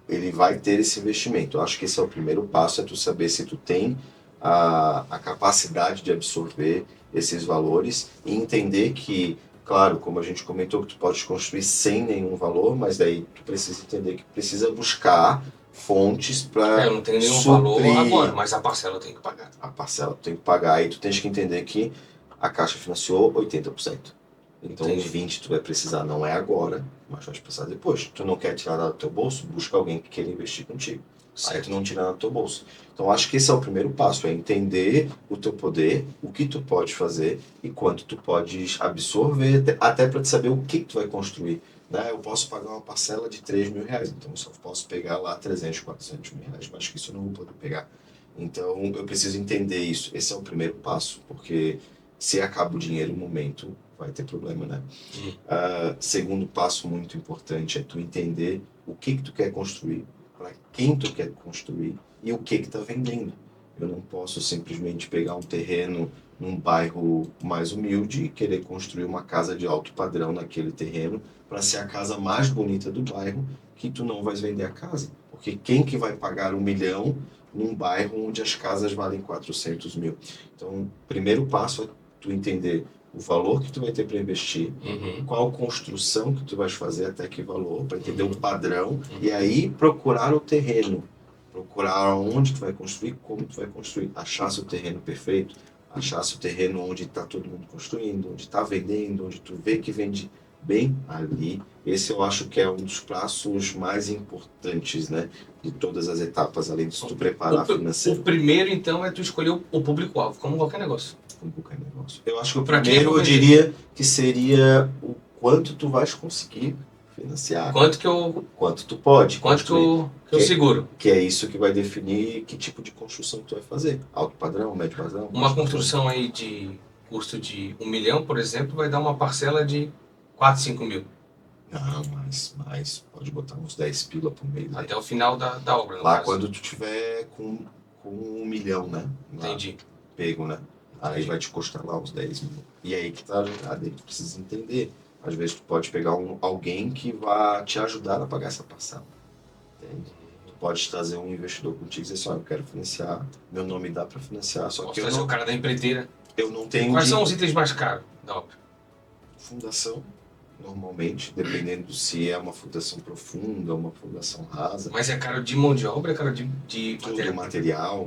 ele vai ter esse investimento. Eu acho que esse é o primeiro passo, é tu saber se tu tem a capacidade de absorver esses valores e entender que, claro, como a gente comentou, que tu pode construir sem nenhum valor, mas daí tu precisa entender que precisa buscar fontes para eu não tenho nenhum suprir valor agora, mas a parcela eu tenho que pagar. A parcela tu tem que pagar e tu tens que entender que a Caixa financiou 80%. Então, Entendi. os 20 tu vai precisar, não é agora, mas vai precisar depois. Tu não quer tirar nada do teu bolso, busca alguém que queira investir contigo. Certo. Aí tu não tira nada do teu bolso. Então, acho que esse é o primeiro passo, é entender o teu poder, o que tu pode fazer e quanto tu podes absorver, até para te saber o que tu vai construir. Né? Eu posso pagar uma parcela de 3 mil reais, então eu só posso pegar lá 300, 400 mil reais, mas que isso eu não vou poder pegar. Então, eu preciso entender isso. Esse é o primeiro passo, porque se acaba o dinheiro no momento, vai ter problema, né? Segundo passo muito importante é tu entender o que tu quer construir, para quem tu quer construir e o que está vendendo. Eu não posso simplesmente pegar um terreno num bairro mais humilde e querer construir uma casa de alto padrão naquele terreno para ser a casa mais bonita do bairro, que tu não vais vender a casa. Porque quem que vai pagar 1 milhão num bairro onde as casas valem 400 mil? Então, o primeiro passo é tu entender o valor que tu vai ter para investir, qual construção que tu vais fazer, até que valor, para entender o padrão, e aí procurar o terreno, procurar onde tu vai construir, como tu vai construir, achar se o terreno perfeito, achar se o terreno onde está todo mundo construindo, onde está vendendo, onde tu vê que vende bem ali. Esse eu acho que é um dos passos mais importantes, né, de todas as etapas, além de tu preparar financeiro. O primeiro, então, é tu escolher o público-alvo, como qualquer negócio. Como qualquer negócio. Eu acho que o primeiro eu diria que seria o quanto tu vais conseguir financiar. Quanto tu pode. Quanto que eu seguro. Que é isso que vai definir que tipo de construção tu vai fazer. Alto padrão, médio padrão. Uma construção aí de custo de 1 milhão, por exemplo, vai dar uma parcela de 4, 5 mil. Não, mais. Pode botar uns 10 pila por mês. Até o final da obra. Lá quando tu tiver com 1 milhão, né? Entendi. Pego, né? Aí vai te custar lá uns 10 mil. E aí que tá, aí tu precisa entender. Às vezes tu pode pegar alguém que vai te ajudar a pagar essa parcela. Entende? Tu pode trazer um investidor contigo e dizer assim, eu quero financiar, meu nome dá para financiar, só que eu não... o cara da empreiteira. Eu não tenho... Quais são os itens mais caros da obra? Fundação, normalmente, dependendo se é uma fundação profunda, uma fundação rasa. Mas é caro de mão de obra, é caro de tudo material.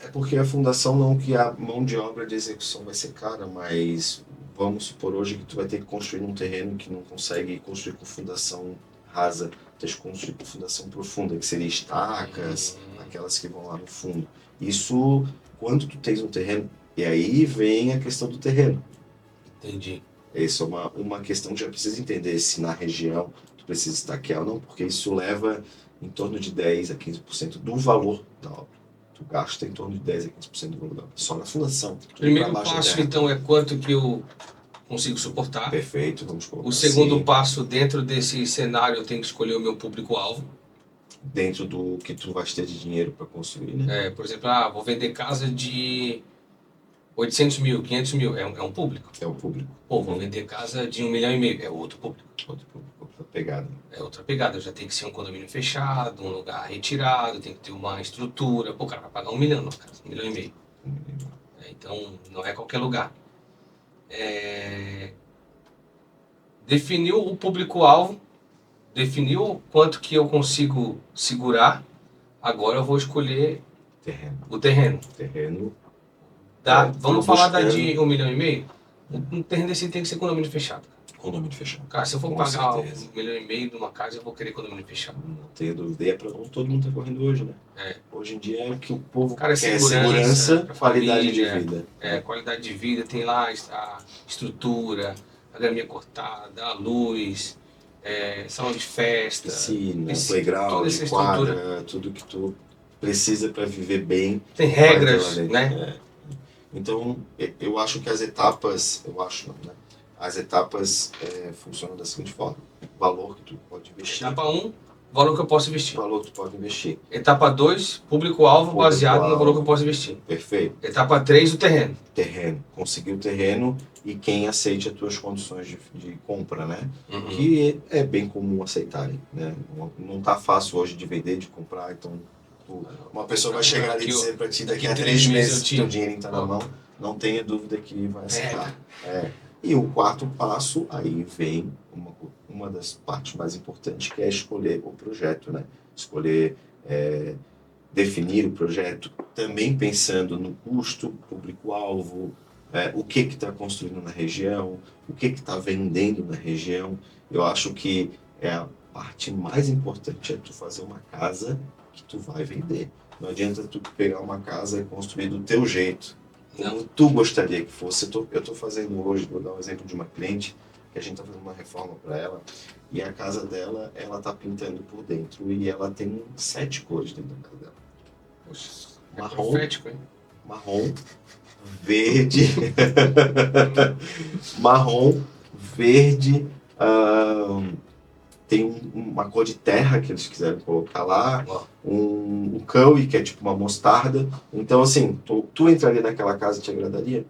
É porque a fundação não que a mão de obra de execução vai ser cara, mas vamos supor hoje que tu vai ter que construir num terreno que não consegue construir com fundação rasa, tu tens que construir com fundação profunda, que seria estacas, aquelas que vão lá no fundo. Isso, quando tu tens um terreno, e aí vem a questão do terreno. Entendi. Essa é uma questão que já precisa entender se na região tu precisa estaquear ou não, porque isso leva em torno de 10 a 15% do valor da obra. Tu gasta em torno de 10 a 15% do valor da obra, só na fundação. Primeiro passo, então, é quanto que eu consigo suportar. Perfeito, vamos colocar O segundo assim, passo, dentro desse cenário, eu tenho que escolher o meu público-alvo. dentro do que tu vais ter de dinheiro para construir, né? Por exemplo, vou vender casa de 800 mil, 500 mil, é um público. É o público. Pô, vou vender casa de 1,5 milhão, é outro público. Outro público, outra pegada. É outra pegada, já tem que ser um condomínio fechado, um lugar retirado, tem que ter uma estrutura. Pô, o cara vai pagar 1 milhão na casa, 1,5 milhão. Então, não é qualquer lugar. Definiu o público-alvo, definiu quanto que eu consigo segurar, agora eu vou escolher Terreno. o terreno. Terreno. Vamos falar da de 1,5 milhão? Um terreno desse tem que ser condomínio fechado. Condomínio fechado. Cara, se eu for Com pagar certeza. 1,5 milhão numa casa, eu vou querer condomínio fechado. Não tenho dúvida. E é para onde todo mundo está correndo hoje, né? Hoje em dia é que o povo Cara, quer segurança, qualidade família, de vida. Qualidade de vida, tem lá a estrutura, a graminha cortada, a luz, salão de festa, Piscina, toda playground, essa quadra, tudo que tu precisa para viver bem. tem regras, né? Então, eu acho que as etapas, né? As etapas funcionam da seguinte forma: valor que tu pode investir. Etapa 1, valor que eu posso investir. Valor que tu pode investir. Etapa 2, público-alvo baseado no valor que eu posso investir. Perfeito. Etapa 3, o terreno. Terreno. Conseguir o terreno e quem aceite as tuas condições de compra, né? Uhum. Que é bem comum aceitarem, né? Não tá fácil hoje de vender, de comprar, então uma pessoa vai chegar ali e dizer para ti daqui a 3 meses que teu dinheiro está na mão, não tenha dúvida que vai aceitar. E o quarto passo, aí vem uma das partes mais importantes, que é escolher o projeto, né? Escolher, definir o projeto, também pensando no custo, público-alvo, o que está construindo na região, o que está vendendo na região. Eu acho que a parte mais importante é tu fazer uma casa que tu vai vender. Não adianta tu pegar uma casa e construir do teu jeito, como tu gostaria que fosse. Eu estou fazendo hoje, vou dar um exemplo de uma cliente, que a gente está fazendo uma reforma para ela, e a casa dela, ela está pintando por dentro, e ela tem 7 cores dentro da casa dela. Poxa, Marrom, profético, hein? marrom, verde, marrom, verde, tem uma cor de terra que eles quiserem colocar lá, um curry, que é tipo uma mostarda. Então, assim, tu entraria naquela casa e te agradaria?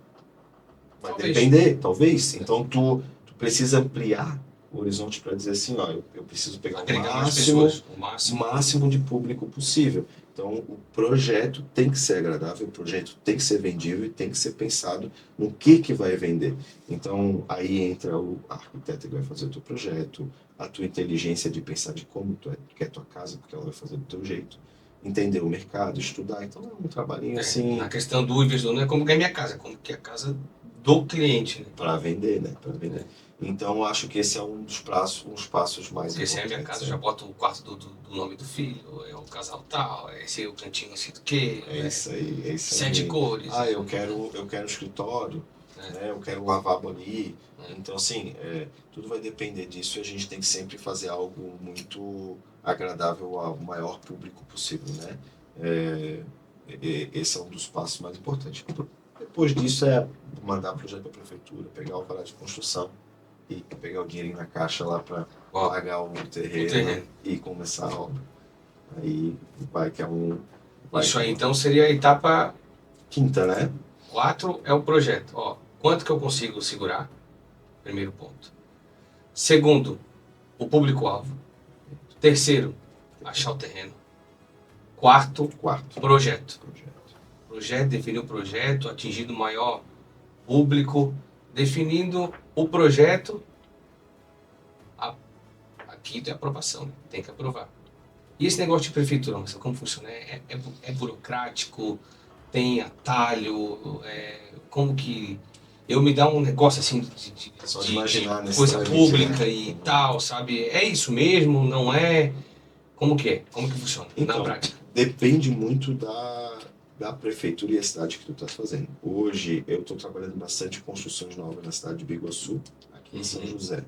Vai Talvez. depender, talvez. Então, tu precisa ampliar o horizonte para dizer assim, ó, eu preciso pegar o máximo de público possível. Então, o projeto tem que ser agradável, o projeto tem que ser vendível e tem que ser pensado no que vai vender. Então, aí entra o arquiteto que vai fazer o teu projeto, a tua inteligência de pensar de como tu quer a tua casa, porque ela vai fazer do teu jeito. Entender o mercado, estudar. Então, é um trabalhinho assim... Na questão do investidor, não é como que é minha casa, como que é a casa do cliente, né? Para vender, né? Para vender. Então, eu acho que esse é uns passos mais Porque importantes. se é a minha casa, eu já boto o quarto do nome do filho, é o casal tal, esse é o cantinho assim do quê? É isso aí, é isso aí. 7 cores. Eu quero um escritório, né? Eu quero um lavabo ali. Então, assim, tudo vai depender disso e a gente tem que sempre fazer algo muito agradável ao maior público possível, né? Esse é um dos passos mais importantes. Depois disso é mandar o projeto para a prefeitura, pegar o alvará de construção e pegar o dinheirinho na caixa lá para pagar o terreno e começar a obra. Aí vai que é Isso aí então seria a etapa quinta, né? 4 é o projeto. Ó, quanto que eu consigo segurar? Primeiro ponto. Segundo, o público-alvo. Terceiro, achar o terreno. Quarto, projeto. Definir o projeto, atingir o maior público, definindo o projeto. Aqui tem aprovação, tem que aprovar. E esse negócio de prefeitura, como funciona? É burocrático, tem atalho, como que... Eu me dá um negócio assim Só de imaginar de nesse coisa trâmite, pública né? e tal, sabe? É isso mesmo? Não é? Como que é? Como que funciona na Então, prática? depende muito da prefeitura e a cidade que tu estás fazendo. Hoje, eu estou trabalhando bastante construções novas na cidade de Biguaçu, aqui em São José.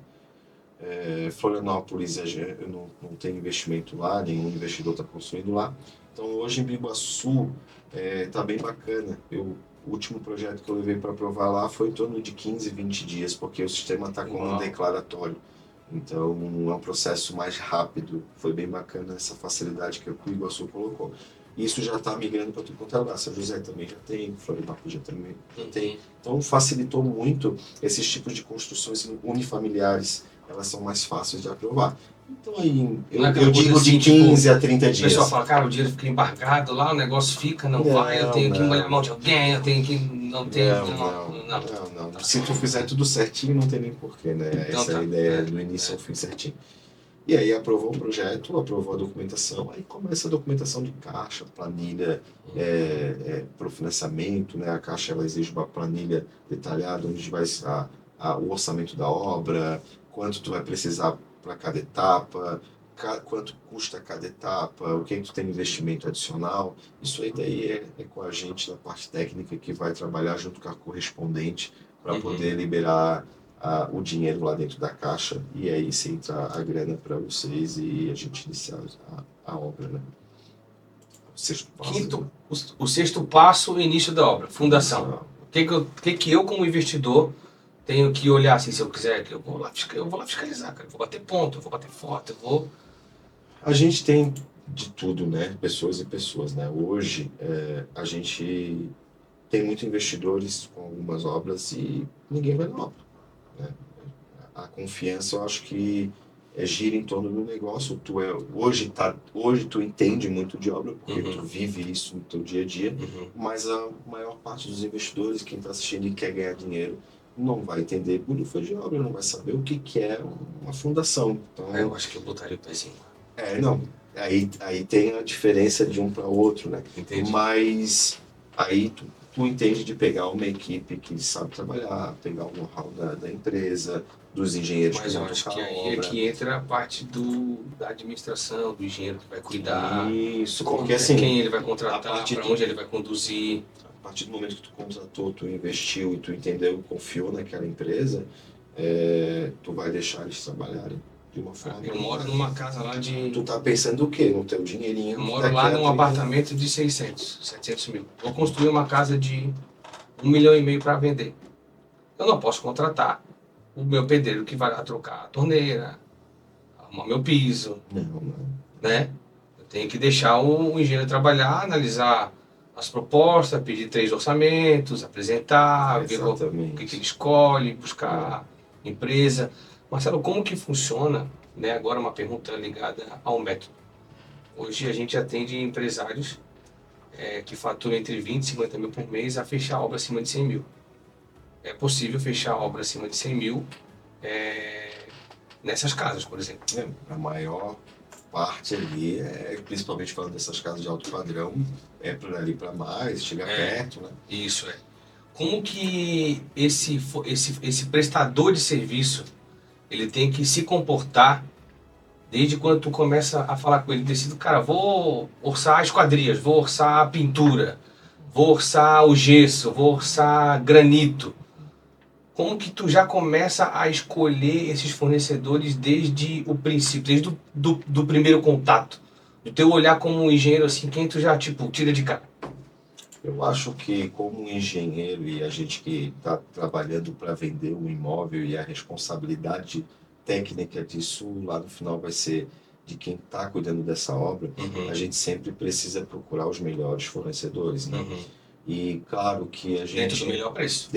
Florianópolis, eu não tenho investimento lá, nenhum investidor está construindo lá. Então, hoje em Biguaçu, está bem bacana. O último projeto que eu levei para aprovar lá foi em torno de 15, 20 dias, porque o sistema está como um declaratório. Então, é um processo mais rápido. Foi bem bacana essa facilidade que o Iguaçu colocou. Isso já está migrando para tudo quanto é lugar. São José também já tem, Florianópolis já também tem. Então, facilitou muito esses tipos de construções unifamiliares. Elas são mais fáceis de aprovar. Então, aí, eu digo de 15 a 30 dias. O pessoal fala, cara, o dinheiro fica embargado lá, o negócio fica, não vai, eu tenho que molhar a mão de alguém, eu tenho que... Não. Se tu fizer tudo certinho, não tem nem porquê, né? Então, essa é a ideia, do início ao fim certinho. E aí aprovou o projeto, aprovou a documentação, aí começa a documentação de caixa, planilha para o financiamento, né? A caixa ela exige uma planilha detalhada onde vai estar o orçamento da obra, quanto tu vai precisar para cada etapa, quanto custa cada etapa, o que tu tem de investimento adicional. Isso aí daí é com a gente da parte técnica que vai trabalhar junto com a correspondente para poder liberar o dinheiro lá dentro da caixa e aí sim entra a grana para vocês e a gente iniciar a obra, né? O sexto passo. O sexto passo, o início da obra, fundação. O que eu como investidor tenho que olhar assim, se eu quiser, que eu vou lá fiscalizar, cara, eu vou bater ponto, eu vou bater foto, eu vou... A gente tem de tudo, né? Pessoas e pessoas, né? Hoje a gente tem muitos investidores com algumas obras e ninguém vai na obra, né? A confiança, eu acho que gira em torno do negócio. Hoje tu entende muito de obra, porque tu vive isso no teu dia a dia, mas a maior parte dos investidores, quem está assistindo e quer ganhar dinheiro, não vai entender bolhufas de obra, não vai saber o que é uma fundação. Então, eu acho que eu botaria o pezinho. não. Aí tem a diferença de um para outro, né? Entendi. Mas aí tu entende de pegar uma equipe que sabe trabalhar, pegar o know-how da empresa, dos engenheiros Mas que eu vão acho tocar que a aí obra. é que entra a parte da administração, do engenheiro que vai cuidar. Isso, porque assim... Quem ele vai contratar, para onde ele vai conduzir. A partir do momento que tu contratou, tu investiu e tu entendeu, confiou naquela empresa, tu vai deixar eles trabalharem de uma forma... Eu moro numa casa lá de... Tu tá pensando o quê? No teu dinheirinho? Eu moro lá num apartamento de 700 mil. Vou construir uma casa de 1,5 milhão para vender. Eu não posso contratar o meu pedreiro que vai lá trocar a torneira, arrumar meu piso, Não. né? Eu tenho que deixar o engenheiro trabalhar, analisar as propostas, pedir 3 orçamentos, apresentar, ver o que ele escolhe, buscar empresa. Marcelo, como que funciona, né? Agora uma pergunta ligada ao método. Hoje a gente atende empresários que faturam entre 20 e 50 mil por mês a fechar obra acima de 100 mil. É possível fechar obra acima de 100 mil nessas casas, por exemplo. A maior parte ali, principalmente falando dessas casas de alto padrão, por ali para mais, chega perto, né? Isso. Como que esse prestador de serviço ele tem que se comportar desde quando tu começa a falar com ele, decide, cara, vou orçar esquadrias, vou orçar a pintura, vou orçar o gesso, vou orçar granito. Como que tu já começa a escolher esses fornecedores desde o princípio, desde do primeiro contato? Do teu olhar como engenheiro, assim, quem tu já, tira de cara? Eu acho que como engenheiro e a gente que está trabalhando para vender um imóvel e a responsabilidade técnica disso lá no final vai ser de quem está cuidando dessa obra, a gente sempre precisa procurar os melhores fornecedores, né? E claro que a gente... Dentro do melhor preço.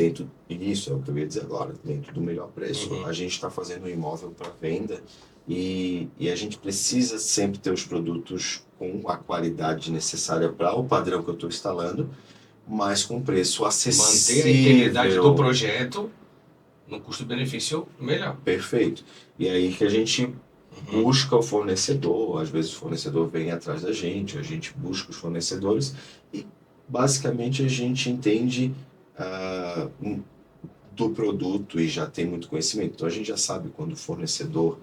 Isso é o que eu ia dizer agora, dentro do melhor preço. A gente está fazendo um imóvel para venda e a gente precisa sempre ter os produtos com a qualidade necessária para o padrão que eu estou instalando, mas com preço acessível. Manter a integridade do projeto no custo-benefício melhor. Perfeito. E aí que a gente busca o fornecedor, às vezes o fornecedor vem atrás da gente, a gente busca os fornecedores e basicamente a gente entende do produto e já tem muito conhecimento. Então a gente já sabe quando o fornecedor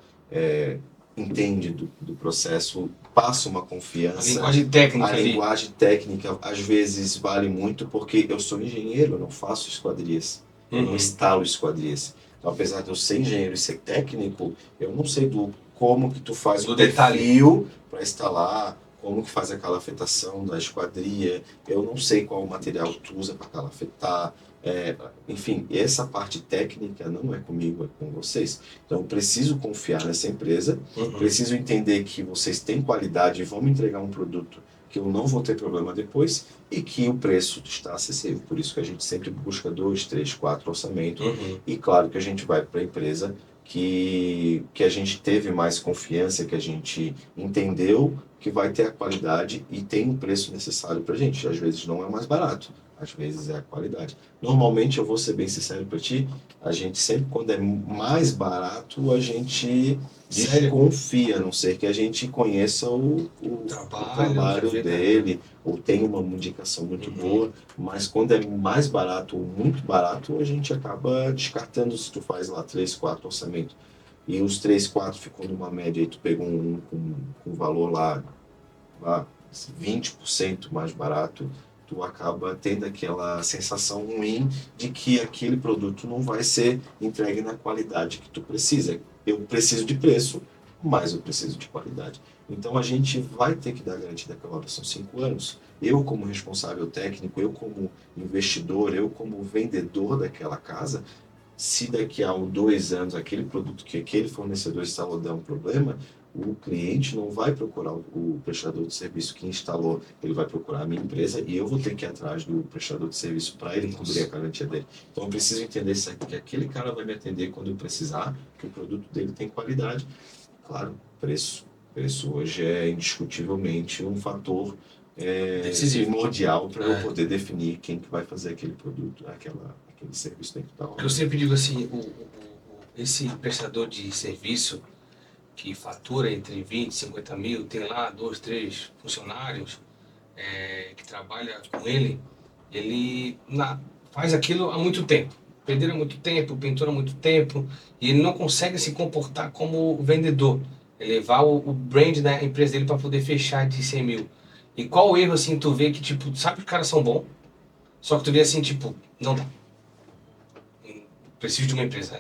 entende do processo, passa uma A confiança. linguagem técnica A ali. linguagem técnica às vezes vale muito porque eu sou engenheiro, eu não faço esquadrias, eu não instalo esquadrias. Então, apesar de eu ser engenheiro e ser técnico, eu não sei como que tu faz Do o detalhe. perfil para instalar, como que faz aquela afetação da esquadria, eu não sei qual material tu usa para calafetar. Enfim, essa parte técnica não é comigo, é com vocês. Então, eu preciso confiar nessa empresa, preciso entender que vocês têm qualidade e vão me entregar um produto que eu não vou ter problema depois e que o preço está acessível. Por isso que a gente sempre busca 2, 3, 4 orçamentos. E claro que a gente vai para a empresa que a gente teve mais confiança, que a gente entendeu que vai ter a qualidade e tem o preço necessário para a gente. Às vezes não é o mais barato, às vezes é a qualidade. Normalmente, eu vou ser bem sincero para ti, a gente sempre, quando é mais barato, a gente desconfia, a não ser que a gente conheça o trabalho dele, ou tenha uma indicação muito boa, mas quando é mais barato ou muito barato, a gente acaba descartando se tu faz lá 3, 4 orçamentos. E os 3, 4 ficou numa média, e tu pegou um com valor lá 20% mais barato, tu acaba tendo aquela sensação ruim de que aquele produto não vai ser entregue na qualidade que tu precisa. Eu preciso de preço, mas eu preciso de qualidade. Então a gente vai ter que dar garantia daquela hora, são 5 anos. Eu como responsável técnico, eu como investidor, eu como vendedor daquela casa, se daqui a 2 anos aquele produto que aquele fornecedor instalou der um problema, o cliente não vai procurar o prestador de serviço que instalou, ele vai procurar a minha empresa e eu vou ter que ir atrás do prestador de serviço para ele cobrir a garantia dele. Então eu preciso entender que aquele cara vai me atender quando eu precisar, que o produto dele tem qualidade. Claro, preço. Preço hoje é indiscutivelmente um fator primordial para eu poder definir quem que vai fazer aquele produto, aquele serviço dentro da obra. Eu sempre digo assim, esse prestador de serviço que fatura entre 20 e 50 mil, tem lá 2, 3 funcionários que trabalham com ele faz aquilo há muito tempo. Pedreiro há muito tempo, pintor há muito tempo, e ele não consegue se comportar como vendedor. Levar o brand da empresa dele para poder fechar de 100 mil. E qual o erro, assim, tu vê que, tipo, sabe que os caras são bons, só que tu vê assim, tipo, não dá. Preciso de uma empresa,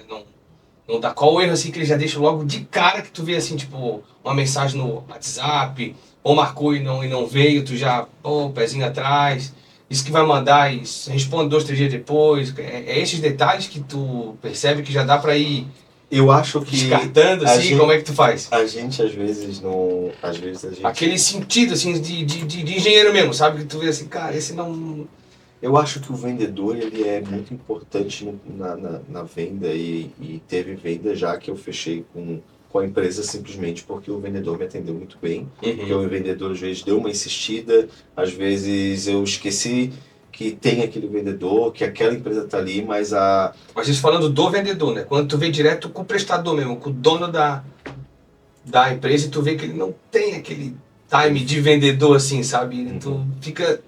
não dá. Qual o erro, assim, que ele já deixa logo de cara, que tu vê, assim, tipo, uma mensagem no WhatsApp, ou marcou e não veio, tu já, pô, pezinho atrás, isso que vai mandar, e responde 2, 3 dias depois. É esses detalhes que tu percebe que já dá pra ir eu acho que descartando, assim, como é que tu faz? A gente às vezes não. Às vezes a gente. Aquele sentido, assim, de engenheiro mesmo, sabe? Que tu vê assim, cara, esse não. Eu acho que o vendedor ele é muito importante na venda e teve venda já que eu fechei com a empresa simplesmente porque o vendedor me atendeu muito bem. Porque o vendedor às vezes deu uma insistida, às vezes eu esqueci que tem aquele vendedor, que aquela empresa está ali, mas Mas isso falando do vendedor, né? Quando tu vê direto com o prestador mesmo, com o dono da empresa, e tu vê que ele não tem aquele time de vendedor assim, sabe? Tu fica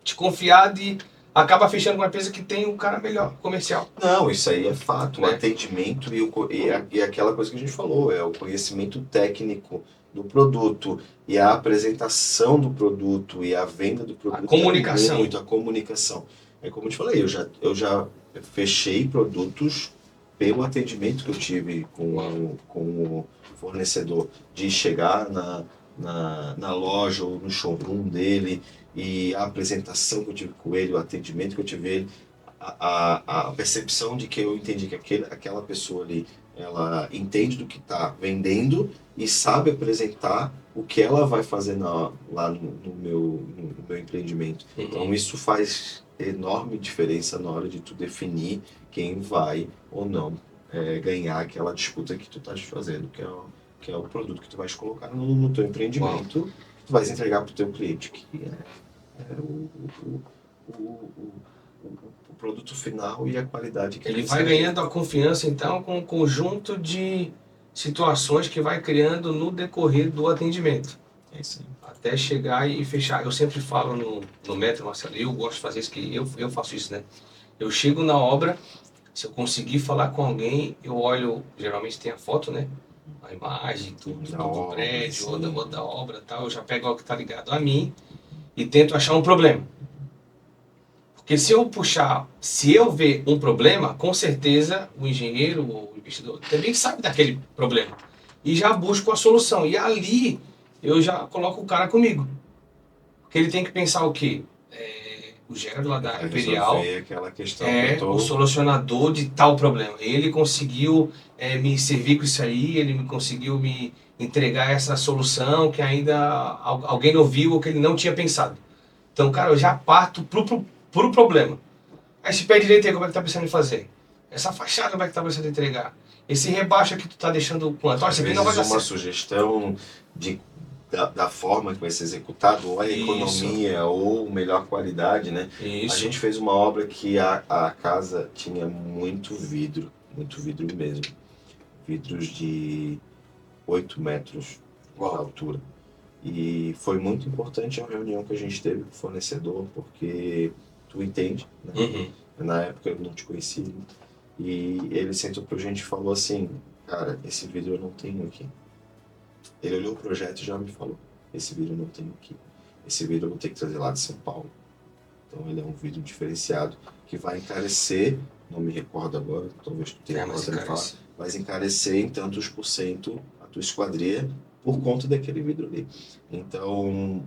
desconfiado e acaba fechando com uma empresa que tem um cara melhor, comercial. Não, isso aí é fato. Né? O atendimento e aquela coisa que a gente falou, é o conhecimento técnico do produto e a apresentação do produto e a venda do produto. A comunicação. Muito a comunicação. É como eu te falei, eu já fechei produtos pelo atendimento que eu tive com o fornecedor, de chegar na loja ou no showroom dele e a apresentação que eu tive com ele, o atendimento que eu tive ele, a percepção de que eu entendi que aquela pessoa ali, ela entende do que está vendendo e sabe apresentar o que ela vai fazer lá no meu empreendimento. Então isso faz enorme diferença na hora de tu definir quem vai ou não ganhar aquela disputa que tu estás fazendo, que é o produto que tu vais colocar no teu empreendimento, que tu vais entregar para o teu cliente, que é o produto final e a qualidade que ele vai ganhando a confiança, então, com um conjunto de situações que vai criando no decorrer do atendimento. É isso aí. Até chegar e fechar. Eu sempre falo no método, Marcelo, eu gosto de fazer isso, que eu faço isso, né? Eu chego na obra, se eu conseguir falar com alguém, eu olho, geralmente tem a foto, né? A imagem, tudo Da do obra, prédio ou sim. da obra e tal, eu já pego o que tá ligado a mim e tento achar um problema. Porque se eu ver um problema, com certeza o engenheiro ou o investidor também sabe daquele problema. E já busco a solução. E ali eu já coloco o cara comigo. Porque ele tem que pensar o quê? O Gerardo lá da Vai Imperial resolver aquela questão que eu é o tô. solucionador de tal problema. Ele conseguiu me servir com isso aí, ele me conseguiu me entregar essa solução que ainda alguém não viu ou que ele não tinha pensado. Então, cara, eu já parto pro problema. Aí esse pé direito aí, como é que tá pensando em fazer? Essa fachada, como é que tá pensando em entregar? Esse rebaixo aqui tu tá deixando quanto? Olha, Às isso aqui não vai vezes dar uma certo. sugestão da forma que vai ser executado, ou a Isso, economia, ou melhor qualidade, né? A isso. gente fez uma obra que a casa tinha muito vidro mesmo. Vidros de 8 metros de Uau. altura. E foi muito importante a reunião que a gente teve com o fornecedor, porque tu entende, né? Uhum. Na época eu não te conhecia. E ele sentou pra gente e falou assim, cara, esse vidro eu não tenho aqui. Ele olhou o projeto e já me falou, esse vidro eu não tenho aqui. Esse vidro eu vou ter que trazer lá de São Paulo. Então ele é um vidro diferenciado que vai encarecer, não me recordo agora, talvez tu tenha Mas, agora me cara, falar, vai encarecer em tantos por cento a tua esquadria por conta daquele vidro ali. Então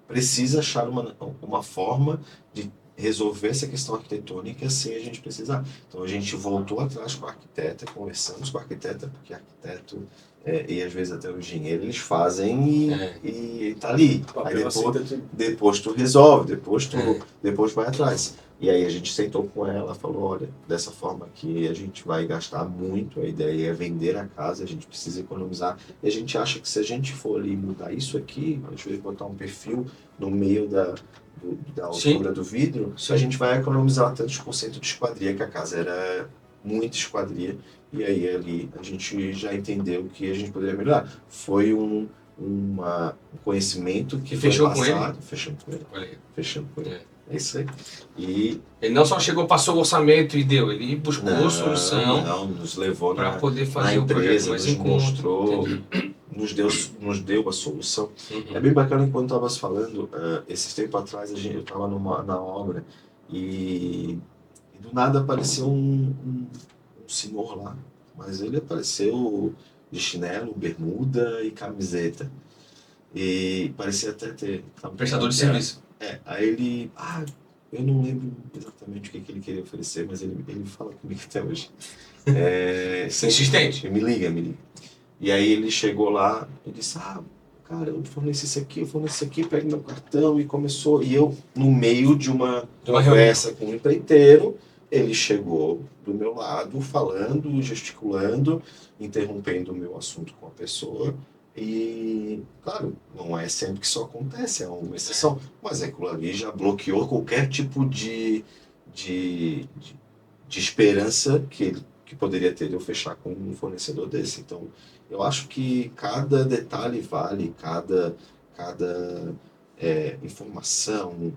precisa achar uma forma de resolver essa questão arquitetônica sem a gente precisar. Então a gente voltou atrás com a arquiteta, conversamos com a arquiteta, porque arquiteto e às vezes até o engenheiro eles fazem e tá ali. Aí depois tu resolve, depois vai atrás. E aí a gente sentou com ela, falou, olha, dessa forma aqui a gente vai gastar muito, a ideia é vender a casa, a gente precisa economizar. E a gente acha que se a gente for ali mudar isso aqui, às vezes botar um perfil no meio da sim, altura do vidro, a sim. gente vai economizar tantos por cento de esquadria, que a casa era muita esquadria, e aí ali a gente já entendeu que a gente poderia melhorar. Foi um conhecimento que E foi fechou com ele? passado, fechando com ele. Olha aí. Fechando com ele. É isso aí. E Ele não só chegou, passou o orçamento e deu, ele buscou solução não, nos levou para poder na fazer o projeto empresa, mais nos em conta. mostrou, Entendi. nos deu a solução. É Uhum. bem bacana enquanto estavas falando, esses tempos atrás eu estava na obra e do nada apareceu um senhor lá, mas ele apareceu de chinelo, bermuda e camiseta. E parecia até ter. Tava Prestador de que era. serviço. Aí ele. Eu não lembro exatamente o que ele queria oferecer, mas ele fala comigo até hoje. Insistente. Me liga, me liga. E aí ele chegou lá e disse, cara, eu forneci isso aqui, pegue meu cartão e começou. E eu, no meio de uma conversa com o empreiteiro, ele chegou do meu lado, falando, gesticulando, interrompendo o meu assunto com a pessoa. E, claro, não é sempre que isso acontece, é uma exceção. Mas aquilo ali já bloqueou qualquer tipo de, de, de esperança que poderia ter de eu fechar com um fornecedor desse. Então, eu acho que cada detalhe vale, cada informação,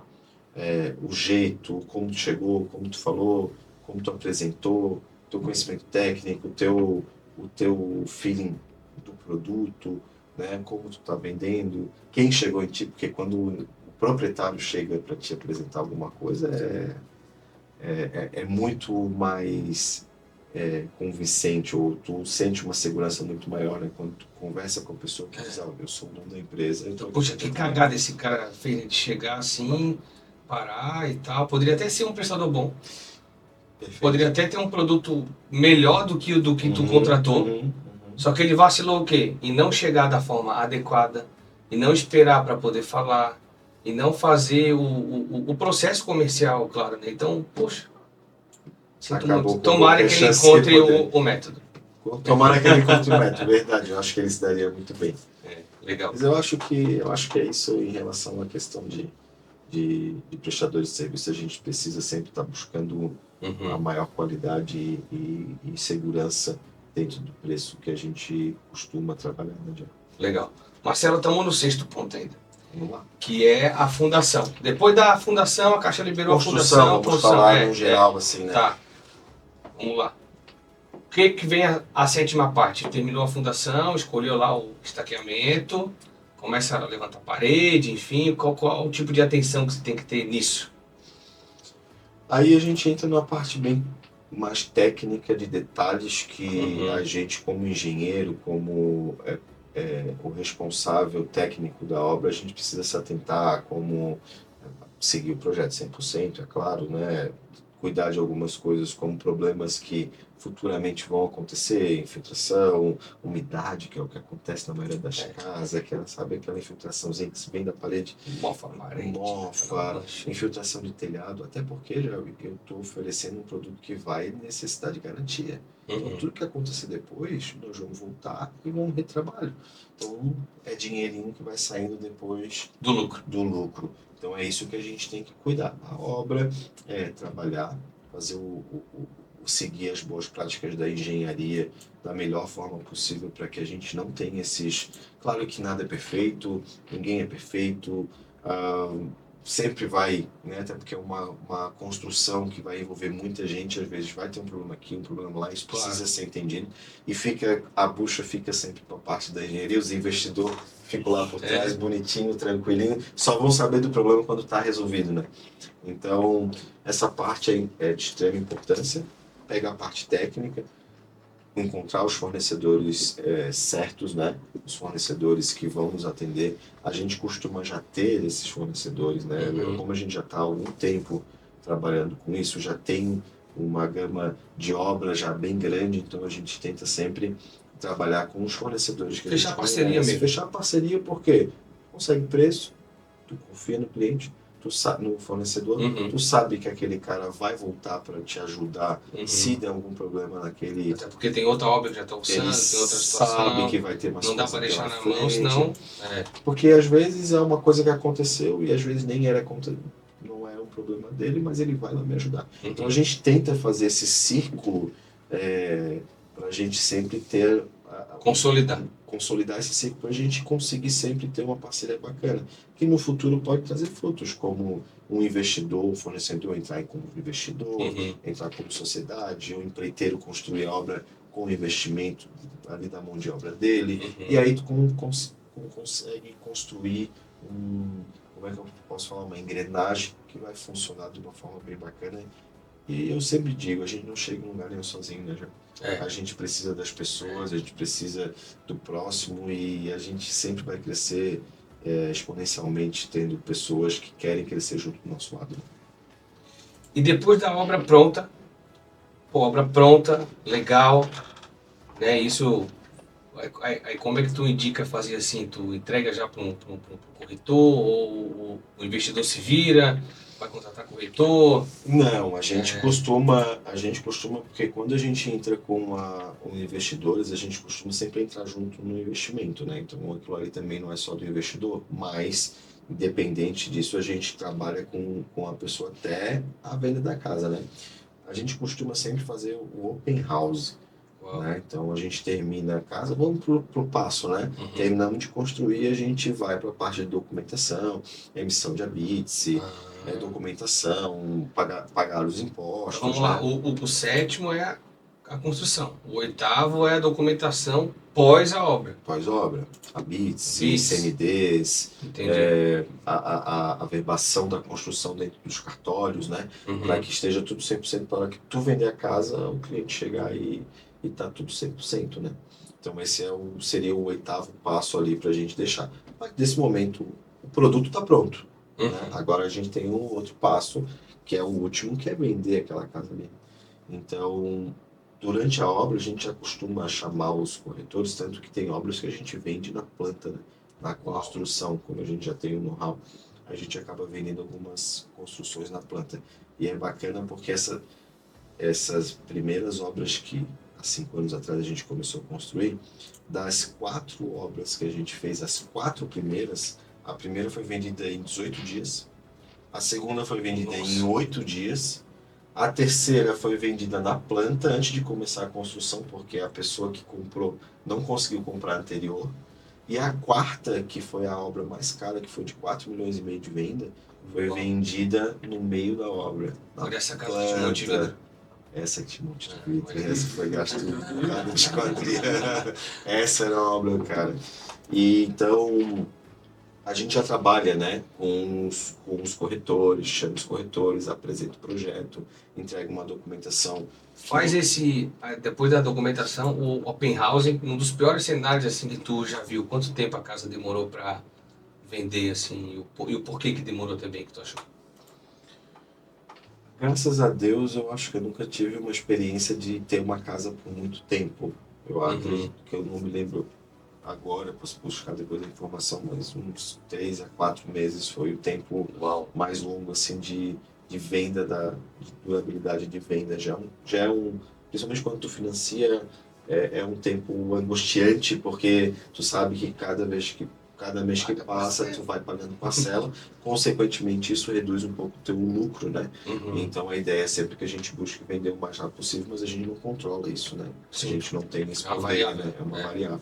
o jeito, como tu chegou, como tu falou, como tu apresentou, teu conhecimento técnico, o teu feeling do produto, né, como tu tá vendendo, quem chegou em ti, porque quando o proprietário chega para te apresentar alguma coisa, é muito mais convincente, ou tu sente uma segurança muito maior, né? Quando tu conversa com a pessoa que diz, eu sou o dono da empresa. Então, poxa, que cagada esse cara fez de chegar assim, parar e tal. Poderia até ser um prestador bom. Perfeito. Poderia até ter um produto melhor do que o do que tu contratou. Só que ele vacilou o quê? Em não chegar da forma adequada, e não esperar para poder falar, e não fazer o processo comercial, claro, né? Então, poxa, sinto muito. Tomara que ele encontre o método. Tomara que ele encontre o método, verdade. Eu acho que ele se daria muito bem. Legal. Mas eu acho que é isso em relação à questão de prestadores de serviço. A gente precisa sempre estar buscando a maior qualidade e segurança dentro do preço que a gente costuma trabalhar, né, Diego? Legal. Marcelo, estamos no 6º ponto ainda, Vamos lá. que é a fundação. Depois da fundação, a Caixa liberou a fundação. Vamos falar no geral, assim, né? Tá, vamos lá. O que vem a 7ª parte? Terminou a fundação, escolheu lá o estaqueamento, começa a levantar a parede, enfim, qual o tipo de atenção que você tem que ter nisso? Aí a gente entra numa parte bem mais técnica de detalhes que a gente, como engenheiro, como o responsável técnico da obra, a gente precisa se atentar, como seguir o projeto 100%, é claro, né? Cuidar de algumas coisas como problemas que futuramente vão acontecer, infiltração, umidade, que é o que acontece na maioria das casas, que ela sabe aquela infiltraçãozinha que se vem da parede, Mofa a parede. mofa, infiltração de telhado, até porque já eu estou oferecendo um produto que vai necessitar de garantia. Então tudo que acontecer depois, nós vamos voltar e vamos retrabalho. Então é dinheirinho que vai saindo depois Do lucro. do lucro. Então é isso que a gente tem que cuidar. A obra é trabalhar, fazer seguir as boas práticas da engenharia da melhor forma possível para que a gente não tenha esses... Claro que nada é perfeito, ninguém é perfeito, sempre vai, né? Até porque é uma construção que vai envolver muita gente, às vezes vai ter um problema aqui, um problema lá, isso precisa ser entendido. E a bucha fica sempre para a parte da engenharia, os investidores ficam lá por trás, bonitinho, tranquilinho, só vão saber do problema quando está resolvido, né? Então, essa parte é de extrema importância. Pega a parte técnica, encontrar os fornecedores certos, né? Os fornecedores que vão nos atender. A gente costuma já ter esses fornecedores, né? Como a gente já está há algum tempo trabalhando com isso, já tem uma gama de obras já bem grande, então a gente tenta sempre trabalhar com os fornecedores que Fechar a gente parceria conhece. mesmo. Fechar parceria porque consegue preço, tu confia no cliente, tu sabe, no fornecedor, tu sabe que aquele cara vai voltar para te ajudar se der algum problema naquele... Até porque tem outra obra que já está usando, tem outra situação. Sabe que vai ter mais não dá para deixar na mão, senão... Porque às vezes é uma coisa que aconteceu e às vezes nem era conta, não era um problema dele, mas ele vai lá me ajudar. Então a gente tenta fazer esse círculo para a gente sempre ter... Consolidar esse ciclo para a gente conseguir sempre ter uma parceria bacana, que no futuro pode trazer frutos, como um investidor, um fornecedor entrar como investidor, entrar como sociedade, um empreiteiro construir obra com investimento ali da mão de obra dele, e aí tu consegue construir como é que eu posso falar, uma engrenagem que vai funcionar de uma forma bem bacana. E eu sempre digo, a gente não chega em lugar nenhum sozinho, né, João? A gente precisa das pessoas, a gente precisa do próximo e a gente sempre vai crescer exponencialmente tendo pessoas que querem crescer junto do nosso lado. E depois da obra pronta, legal, né? Isso, aí como é que tu indica fazer assim? Tu entrega já para um corretor ou o investidor se vira? Vai contratar corretor? Não, a gente costuma, porque quando a gente entra com investidores, a gente costuma sempre entrar junto no investimento, né? Então aquilo ali também não é só do investidor, mas independente disso a gente trabalha com a pessoa até a venda da casa, né? A gente costuma sempre fazer o open house. Né? Então a gente termina a casa, vamos pro passo, né? Terminamos de construir, a gente vai para a parte de documentação, emissão de habite, documentação, pagar os impostos. Vamos lá, o 7º é a construção, o 8º é a documentação pós a obra. Pós-obra, habites, ICMDs, a verbação da construção dentro dos cartórios, né? Para que esteja tudo 100%, para que tu vender a casa, o cliente chegar e tá tudo 100%, né? Então esse seria o 8º passo ali para a gente deixar. Mas nesse momento o produto está pronto. Né? Agora a gente tem um outro passo, que é o último, que é vender aquela casa ali. Então, durante a obra a gente já costuma chamar os corretores, tanto que tem obras que a gente vende na planta, né? Na construção, como a gente já tem o know-how, a gente acaba vendendo algumas construções na planta. E é bacana porque essas primeiras obras que há 5 anos atrás a gente começou a construir, das 4 obras que a gente fez, as 4 primeiras, a primeira foi vendida em 18 dias, a segunda foi vendida em 8 dias, a terceira foi vendida na planta antes de começar a construção, porque a pessoa que comprou não conseguiu comprar a anterior, E a quarta, que foi a obra mais cara, que foi de 4 milhões e meio de venda, foi vendida no meio da obra. Por essa casa de Monte de vidro. Essa que tinha Monte de vidro. Essa foi gasto um bocado de quadrilha. Essa era a obra, cara. E então a gente já trabalha, né, com os corretores, chama os corretores, apresenta o projeto, entrega uma documentação. Faz depois da documentação, o open housing, um dos piores cenários assim que tu já viu. Quanto tempo a casa demorou para vender assim e o porquê que demorou também que tu achou? Graças a Deus, eu acho que eu nunca tive uma experiência de ter uma casa por muito tempo. Eu acredito que eu não me lembro agora, posso buscar depois a informação, mas uns 3 a 4 meses foi o tempo mais longo assim de venda, de durabilidade de venda. Já é um, principalmente quando tu financia, é um tempo angustiante, porque tu sabe que cada mês que passa, tu vai pagando parcela, consequentemente isso reduz um pouco o teu lucro, né? Então a ideia é sempre que a gente busque vender o mais rápido possível, mas a gente não controla isso, né? A gente não tem esse poder, né? É uma variável.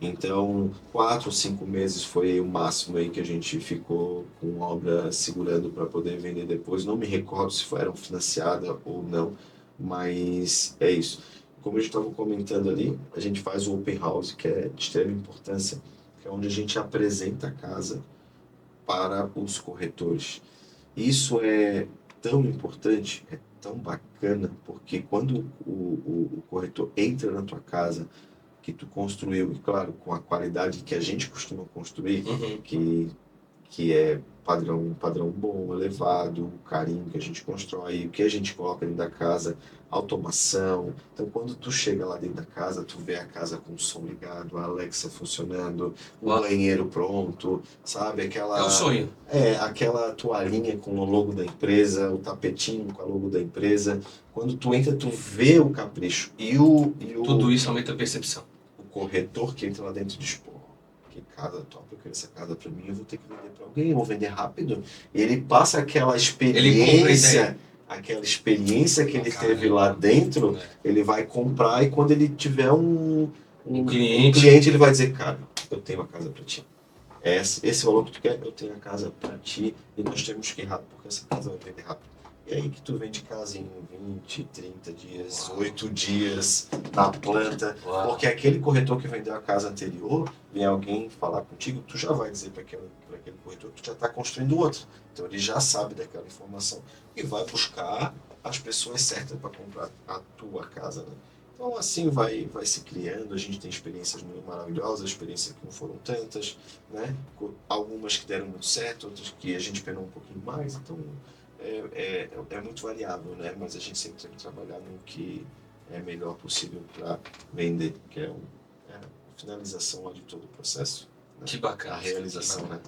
Então, 4 ou 5 meses foi o máximo aí que a gente ficou com obra segurando para poder vender depois. Não me recordo se foram financiada ou não, mas é isso. Como a gente estava comentando ali, a gente faz o open house, que é de extrema importância, que é onde a gente apresenta a casa para os corretores. Isso é tão importante, é tão bacana, porque quando o corretor entra na tua casa, que tu construiu, e claro, com a qualidade que a gente costuma construir, que é padrão bom, elevado, o carinho que a gente constrói, o que a gente coloca dentro da casa, automação. Então, quando tu chega lá dentro da casa, tu vê a casa com o som ligado, a Alexa funcionando, o banheiro pronto, sabe? É o sonho. Aquela toalhinha com o logo da empresa, o tapetinho com a logo da empresa. Quando tu entra, tu vê o capricho. Tudo isso aumenta a percepção. O corretor que entra lá dentro diz, pô, que casa top, eu quero essa casa pra mim, eu vou ter que vender pra alguém, eu vou vender rápido. E ele passa aquela experiência, que ele teve lá dentro, ele vai comprar, e quando ele tiver um cliente, ele vai dizer, cara, eu tenho a casa pra ti. Esse valor que tu quer, eu tenho a casa pra ti, e nós temos que ir rápido, porque essa casa vai vender rápido. E aí que tu vende casa em 20, 30 dias, 8 dias na planta. Porque aquele corretor que vendeu a casa anterior, vem alguém falar contigo, tu já vai dizer para aquele corretor que tu já está construindo outro. Então ele já sabe daquela informação e vai buscar as pessoas certas para comprar a tua casa, né? Então assim vai se criando, a gente tem experiências muito maravilhosas, experiências que não foram tantas, né? Algumas que deram muito certo, outras que a gente penou um pouquinho mais, então é muito variável, né? Mas a gente sempre tem que trabalhar no que é melhor possível para vender, que é a finalização lá de todo o processo. Né? Que bacana. A realização, né?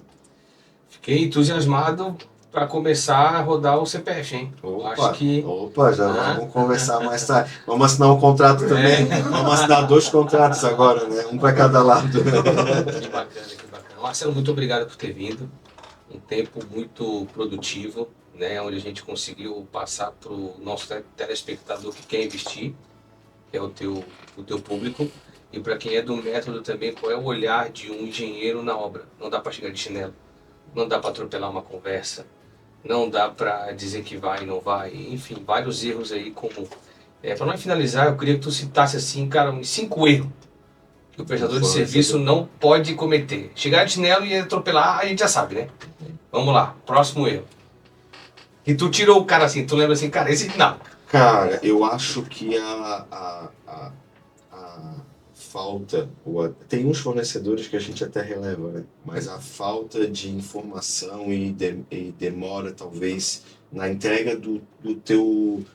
Fiquei entusiasmado para começar a rodar o CPF, hein? Opa, já vamos conversar mais tarde. Vamos assinar um contrato também. Vamos assinar 2 contratos agora, né? Um para cada lado. Que bacana, que bacana. Marcelo, muito obrigado por ter vindo. Um tempo muito produtivo, né, onde a gente conseguiu passar para o nosso telespectador que quer investir, que é o teu público, e para quem é do método também, qual é o olhar de um engenheiro na obra. Não dá para chegar de chinelo, não dá para atropelar uma conversa, não dá para dizer que vai e não vai, enfim, vários erros aí como... para nós finalizar, eu queria que tu citasse assim, cara, uns 5 erros que o prestador de serviço não pode cometer. Chegar de chinelo e atropelar, a gente já sabe, né? Vamos lá, próximo erro. E tu tirou o cara assim, tu lembra assim, cara, esse não. Cara, eu acho que a falta, tem uns fornecedores que a gente até releva, né? Mas a falta de informação e demora, talvez, na entrega do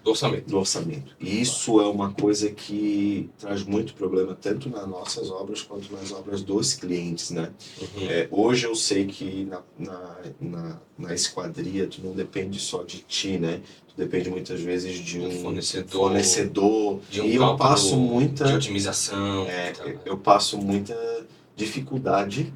orçamento. E isso é uma coisa que traz muito problema, tanto nas nossas obras quanto nas obras dos clientes, né? Hoje eu sei que na esquadria tu não depende só de ti, né? Tu depende muitas vezes de um fornecedor de um e eu passo de otimização. Eu passo muita dificuldade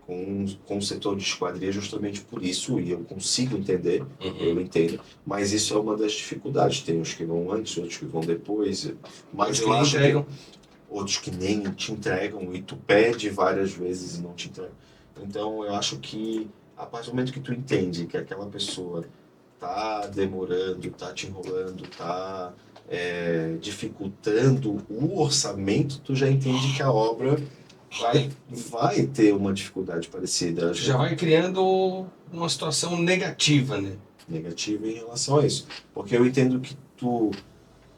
com o setor de esquadria justamente por isso, e eu consigo entender, eu entendo, mas isso é uma das dificuldades. Tem uns que vão antes, outros que vão depois, mas eu acho que outros que nem te entregam e tu pede várias vezes e não te entregam. Então eu acho que a partir do momento que tu entende que aquela pessoa tá demorando, tá te enrolando, tá dificultando o orçamento, tu já entende que a obra vai ter uma dificuldade parecida. Já vai criando uma situação negativa, né? Negativa em relação a isso. Porque eu entendo que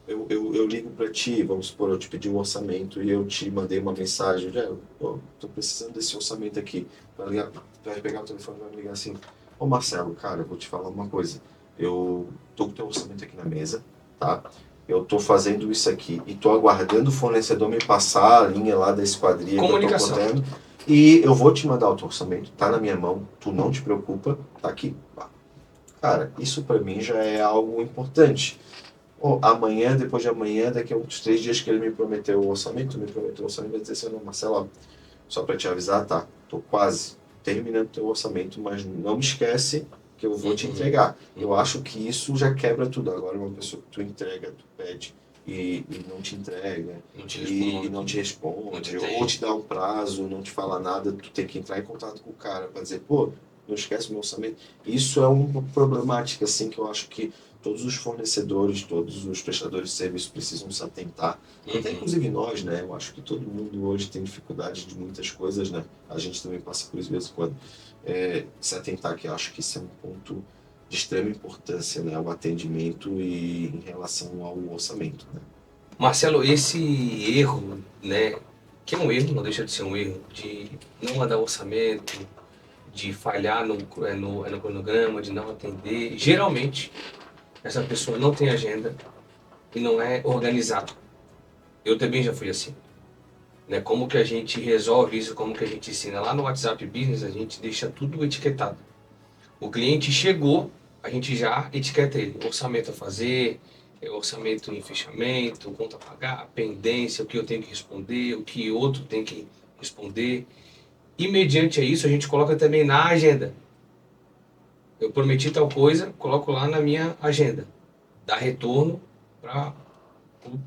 eu ligo para ti, vamos supor, eu te pedi um orçamento e eu te mandei uma mensagem, tô precisando desse orçamento aqui. Tu vai pegar o telefone e vai me ligar assim, ô Marcelo, cara, eu vou te falar uma coisa. Eu tô com o teu orçamento aqui na mesa, tá? Eu tô fazendo isso aqui e tô aguardando o fornecedor me passar a linha lá da esquadria que eu tô botando. E eu vou te mandar o teu orçamento, tá na minha mão, tu não te preocupa, tá aqui. Cara, isso para mim já é algo importante. Amanhã, depois de amanhã, daqui a uns 3 dias que ele me prometeu o orçamento, vai dizer assim, não, Marcelo, só para te avisar, tá, tô quase terminando o teu orçamento, mas não me esquece que eu vou te entregar. Eu acho que isso já quebra tudo. Agora, uma pessoa que tu entrega, tu pede e não te entrega, e não te responde, ou te dá um prazo, não te fala nada, tu tem que entrar em contato com o cara para dizer, pô, não esquece o meu orçamento. Isso é uma problemática, assim, que eu acho que todos os fornecedores, todos os prestadores de serviço precisam se atentar. Até inclusive nós, né? Eu acho que todo mundo hoje tem dificuldade de muitas coisas, né? A gente também passa por isso de vez em quando. Se atentar, que eu acho que isso é um ponto de extrema importância, né? O atendimento e em relação ao orçamento, né? Marcelo, esse erro, né? Que é um erro, não deixa de ser um erro, de não mandar orçamento, de falhar no cronograma, de não atender. Geralmente, essa pessoa não tem agenda e não é organizado. Eu também já fui assim. Né? Como que a gente resolve isso, como que a gente ensina? Lá no WhatsApp Business, a gente deixa tudo etiquetado. O cliente chegou, a gente já etiqueta ele. Orçamento a fazer, orçamento em fechamento, conta a pagar, pendência, o que eu tenho que responder, o que outro tem que responder. E mediante a isso, a gente coloca também na agenda. Eu prometi tal coisa, coloco lá na minha agenda. Dá retorno para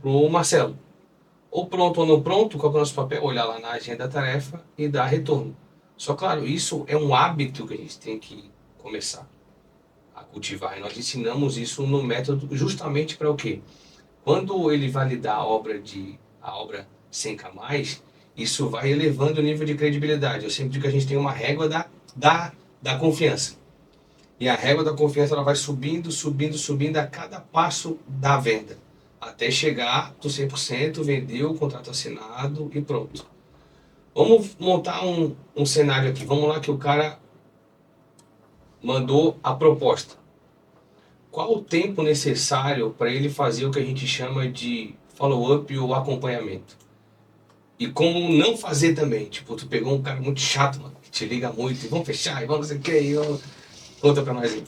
o Marcelo. Ou pronto ou não pronto, qual é o nosso papel? Olhar lá na agenda da tarefa e dar retorno. Só claro, isso é um hábito que a gente tem que começar a cultivar. E nós ensinamos isso no método justamente para o quê? Quando ele validar a obra 100k+, isso vai elevando o nível de credibilidade. Eu sempre digo que a gente tem uma régua da confiança. E a régua da confiança ela vai subindo, subindo, subindo a cada passo da venda. Até chegar do 100%, vendeu, contrato assinado e pronto. Vamos montar um cenário aqui. Vamos lá que o cara mandou a proposta. Qual o tempo necessário para ele fazer o que a gente chama de follow-up ou acompanhamento? E como não fazer também. Tipo, tu pegou um cara muito chato, mano, que te liga muito, e vamos fechar, e vamos não sei o que, conta pra nós aí.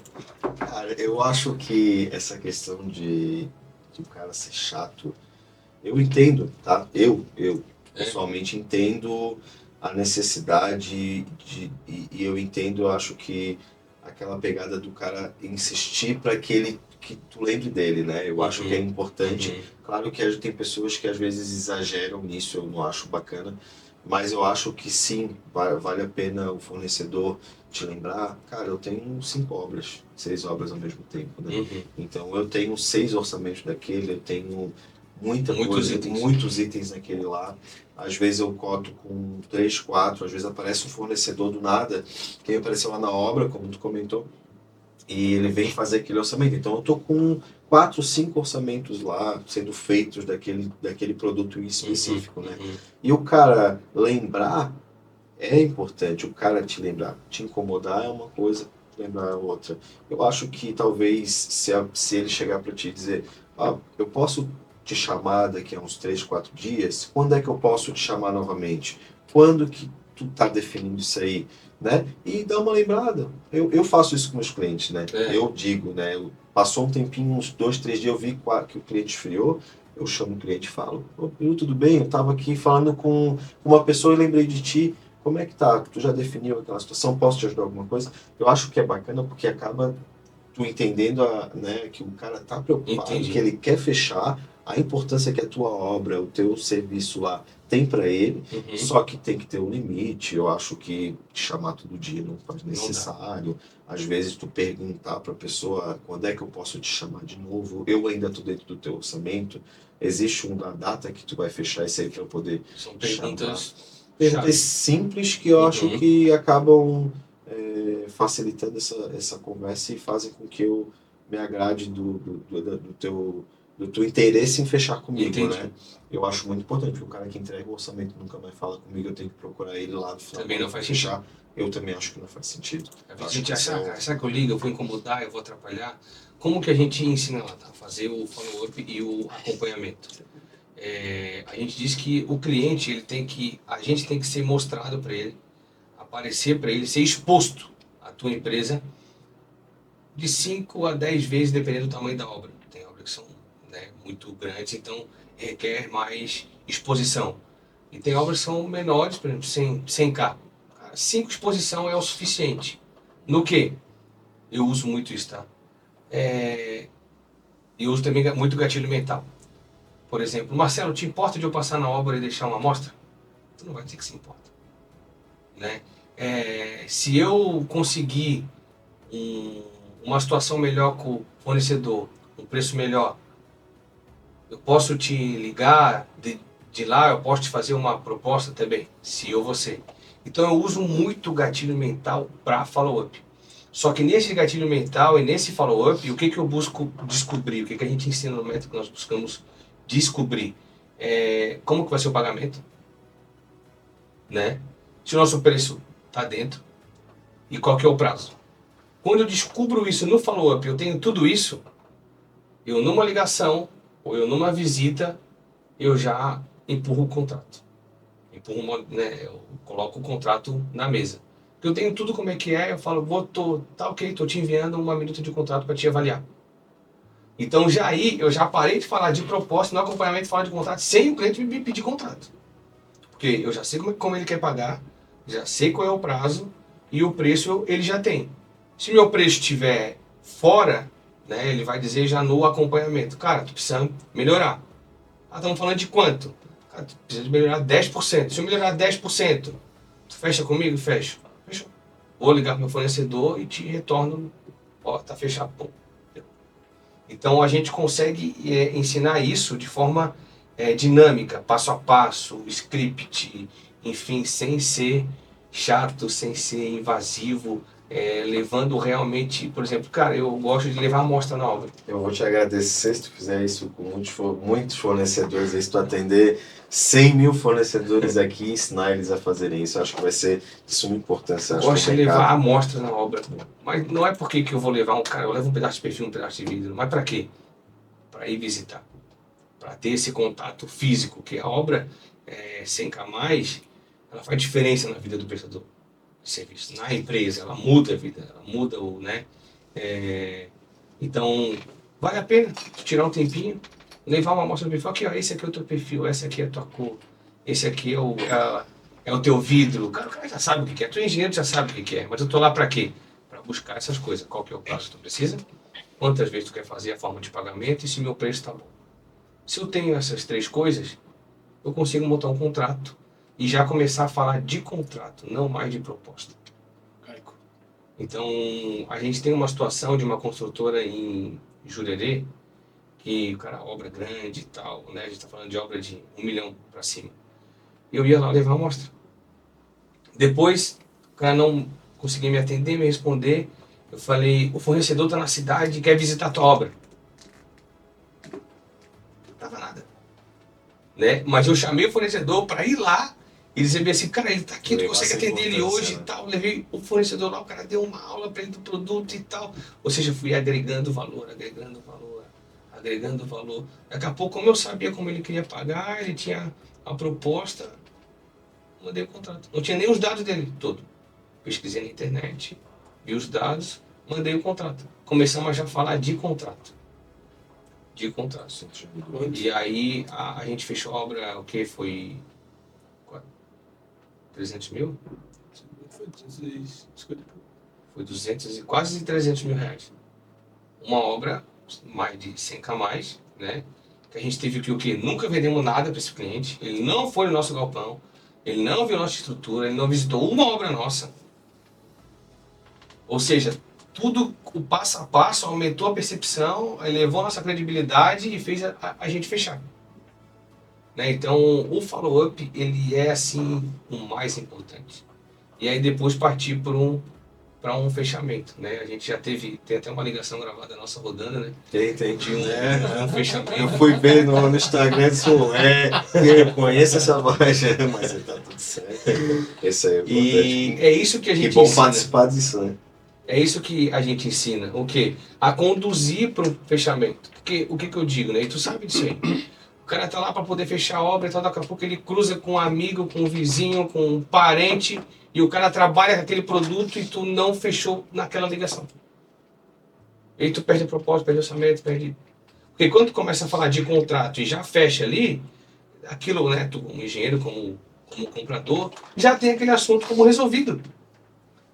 Cara, eu acho que essa questão de o cara ser chato, eu entendo, tá? Eu pessoalmente entendo a necessidade e eu entendo, eu acho que aquela pegada do cara insistir para que tu lembre dele, né? Eu acho que é importante. Claro que tem pessoas que às vezes exageram nisso, eu não acho bacana, mas eu acho que sim, vale a pena o fornecedor te lembrar, cara, eu tenho 5 obras, 6 obras ao mesmo tempo, né? Então eu tenho 6 orçamentos daquele, eu tenho muitos itens naquele lá. Às vezes eu coto com 3, 4, às vezes aparece um fornecedor do nada, que apareceu lá na obra, como tu comentou, e ele vem fazer aquele orçamento. Então eu tô com 4, 5 orçamentos lá sendo feitos daquele produto em específico, né? E o cara lembrar é importante, o cara te lembrar. Te incomodar é uma coisa, lembrar é outra. Eu acho que talvez se ele chegar para te dizer, eu posso te chamar daqui a uns 3, 4 dias, quando é que eu posso te chamar novamente? Quando que tu tá definindo isso aí? Né? E dá uma lembrada. Eu faço isso com meus clientes, né? Eu digo, né? Passou um tempinho, uns 2, 3 dias, eu vi que o cliente esfriou, eu chamo o cliente e falo, tudo bem? Eu estava aqui falando com uma pessoa e lembrei de ti. Como é que tá? Tu já definiu aquela situação? Posso te ajudar alguma coisa? Eu acho que é bacana porque acaba tu entendendo né, que o cara tá preocupado, que ele quer fechar, a importância que a tua obra, o teu serviço lá tem para ele, só que tem que ter um limite. Eu acho que te chamar todo dia não faz necessário. Às vezes tu perguntar para a pessoa quando é que eu posso te chamar de novo, eu ainda estou dentro do teu orçamento, existe uma data que tu vai fechar isso aí para eu poder São perguntas simples que eu acho que acabam facilitando essa conversa e fazem com que eu me agrade do teu interesse em fechar comigo, né? Eu acho muito importante, porque o cara que entrega o orçamento nunca mais fala comigo, eu tenho que procurar ele lá no final. Também não faz fechar. sentido. Eu também acho que não faz sentido. A gente acha, cara, será que eu ligo, eu vou incomodar, eu vou atrapalhar? Como que a gente ensina lá, tá? Fazer o follow-up e o acompanhamento. A gente diz que o cliente, a gente tem que ser mostrado para ele, aparecer para ele, ser exposto à tua empresa de 5 a 10 vezes, dependendo do tamanho da obra. Tem obras que são, né, muito grandes, então requer mais exposição. E tem obras que são menores, por exemplo, 100K. 5 exposição é o suficiente. No que? Eu uso muito isso, tá? Eu uso também muito gatilho mental. Por exemplo, Marcelo, te importa de eu passar na obra e deixar uma amostra? Tu não vai dizer que se importa, né? Se eu conseguir uma situação melhor com o fornecedor, um preço melhor, eu posso te ligar de lá, eu posso te fazer uma proposta também, se eu você. Então eu uso muito gatilho mental para follow-up. Só que nesse gatilho mental e nesse follow-up, o que eu busco descobrir? O que a gente ensina no método que nós buscamos descobrir? Como que vai ser o pagamento, né? Se o nosso preço está dentro e qual que é o prazo. Quando eu descubro isso no follow-up, eu tenho tudo isso, eu numa ligação ou eu numa visita, eu já empurro o contrato. Eu coloco o contrato na mesa. Porque eu tenho tudo como é que é, eu falo, tá ok, tô te enviando uma minuta de contrato para te avaliar. Então eu já parei de falar de proposta, no acompanhamento falar de contrato, sem o cliente me pedir contrato. Porque eu já sei como ele quer pagar, já sei qual é o prazo e o preço ele já tem. Se meu preço estiver fora, né, ele vai dizer já no acompanhamento, cara, tu precisa melhorar. Estamos falando de quanto? Cara, tu precisa de melhorar 10%. Se eu melhorar 10%, tu fecha comigo? Fecha. Fechou. Vou ligar pro meu fornecedor e te retorno. Ó, tá fechado. Pô. Então a gente consegue ensinar isso de forma dinâmica, passo a passo, script, enfim, sem ser chato, sem ser invasivo, levando realmente, por exemplo, cara, eu gosto de levar amostra na obra. Eu vou te agradecer se tu fizer isso com muitos fornecedores, se tu atender 100 mil fornecedores aqui e ensinar eles a fazerem isso. Eu acho que vai ser de suma importância. Eu gosto de levar amostra na obra, mas não é porque que eu vou levar um cara, eu levo um pedaço de perfil, um pedaço de vidro, mas para quê? Para ir visitar, para ter esse contato físico, que a obra 100K+, ela faz diferença na vida do prestador de serviço, na empresa, ela muda a vida, ela muda o, né? Então, vale a pena tirar um tempinho, levar uma amostra do perfil, aqui ó, esse aqui é o teu perfil, essa aqui é a tua cor, esse aqui é o teu vidro, o cara já sabe o que é, tu é engenheiro, já sabe o que é, mas eu tô lá para quê? Para buscar essas coisas, qual que é o prazo que tu precisa, quantas vezes tu quer fazer a forma de pagamento e se meu preço tá bom. Se eu tenho essas 3 coisas, eu consigo montar um contrato e já começar a falar de contrato, não mais de proposta. Então, a gente tem uma situação de uma construtora em Jurerê, que, cara, obra grande e tal, né? A gente está falando de obra de 1 milhão para cima. Eu ia lá levar a amostra. Depois, o cara não conseguia me atender, me responder. Eu falei, o fornecedor está na cidade e quer visitar a tua obra. Não tava nada. Né? Mas eu chamei o fornecedor para ir lá e dizer assim, cara, ele tá aqui, tu consegue atender ele hoje, né? E tal. Levei o fornecedor lá, o cara deu uma aula para ele do produto e tal. Ou seja, fui agregando valor, agregando valor, agregando valor. Daqui a pouco, como eu sabia como ele queria pagar, ele tinha a proposta, mandei o contrato. Não tinha nem os dados dele todo. Pesquisei na internet, vi os dados, mandei o contrato. Começamos a já falar de contrato. De contrato. E aí a gente fechou a obra, o que foi 300 mil? Foi 200 e quase 300 mil reais. Uma obra mais de 100K+, né? que a gente teve que o quê? Nunca vendemos nada para esse cliente, ele não foi no nosso galpão, ele não viu nossa estrutura, ele não visitou uma obra nossa. Ou seja, tudo o passo a passo aumentou a percepção, elevou a nossa credibilidade e fez a gente fechar. Né? Então, o follow-up, ele é assim o mais importante. E aí depois partir para um fechamento, né? A gente já tem até uma ligação gravada nossa rodando, né? Tem. De um fechamento. Eu fui ver no Instagram disse, eu conheço essa voz, mas tá tudo certo. Esse aí é importante. E é isso que a gente que bom ensina. participar disso, né? É isso que a gente ensina, o quê? A conduzir para o fechamento. Porque o que eu digo, né? E tu sabe disso aí. O cara tá lá para poder fechar a obra e tal, daqui a pouco ele cruza com um amigo, com um vizinho, com um parente, e o cara trabalha com aquele produto e tu não fechou naquela ligação. E aí tu perde o propósito, perde o orçamento, perde... Porque quando tu começa a falar de contrato e já fecha ali, aquilo, né, tu como engenheiro, como comprador, já tem aquele assunto como resolvido.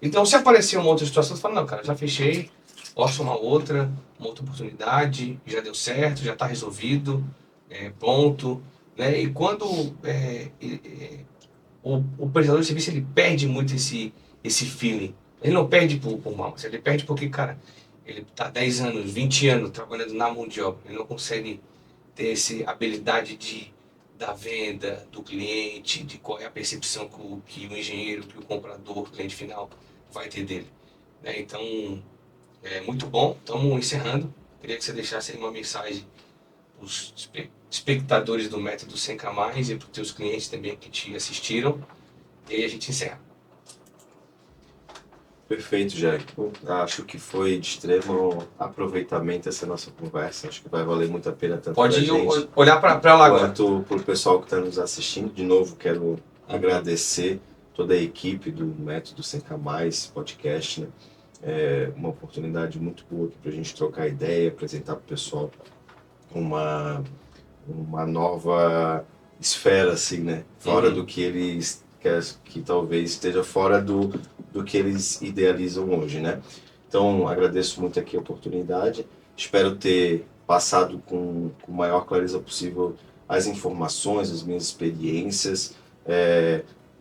Então, se aparecer uma outra situação, você fala, não, cara, já fechei, posso uma outra oportunidade, já deu certo, já está resolvido, pronto. Né? E quando o prestador de serviço, ele perde muito esse feeling. Ele não perde por mal, ele perde porque, cara, ele está 10 anos, 20 anos trabalhando na mão de obra, ele não consegue ter essa habilidade da venda, do cliente, de qual é a percepção que o engenheiro, que o comprador, o cliente final vai ter dele. Né? Então, é muito bom. Estamos encerrando. Queria que você deixasse aí uma mensagem para os espectadores do Método 100K+, e para os teus clientes também que te assistiram. E aí a gente encerra. Perfeito, Jack. Acho que foi de extremo aproveitamento essa nossa conversa. Acho que vai valer muito a pena tanto Pode pra gente, olhar para lá agora. quanto para o pessoal que está nos assistindo. De novo, quero agradecer toda a equipe do Método 100K+, podcast, né? É uma oportunidade muito boa para a gente trocar ideia, apresentar para o pessoal uma nova esfera, assim, né? Fora do que eles que talvez esteja fora do que eles idealizam hoje, né? Então, agradeço muito aqui a oportunidade. Espero ter passado com a maior clareza possível as informações, as minhas experiências.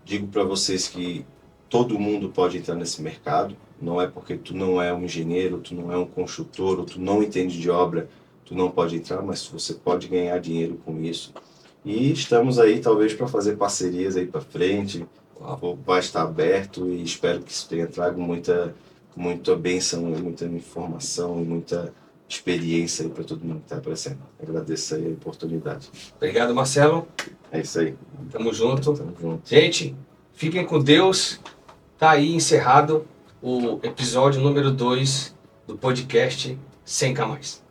Digo para vocês que todo mundo pode entrar nesse mercado. Não é porque tu não é um engenheiro, tu não é um construtor, ou tu não entende de obra, tu não pode entrar, mas você pode ganhar dinheiro com isso. E estamos aí talvez para fazer parcerias aí para frente. Vai estar aberto e espero que isso tenha trago muita bênção, muita informação e muita experiência aí para todo mundo que está aparecendo. Agradeço aí a oportunidade. Obrigado, Marcelo. É isso aí. Tamo junto. Tamo junto. Gente, fiquem com Deus. Tá aí encerrado o episódio número 2 do podcast 100K+.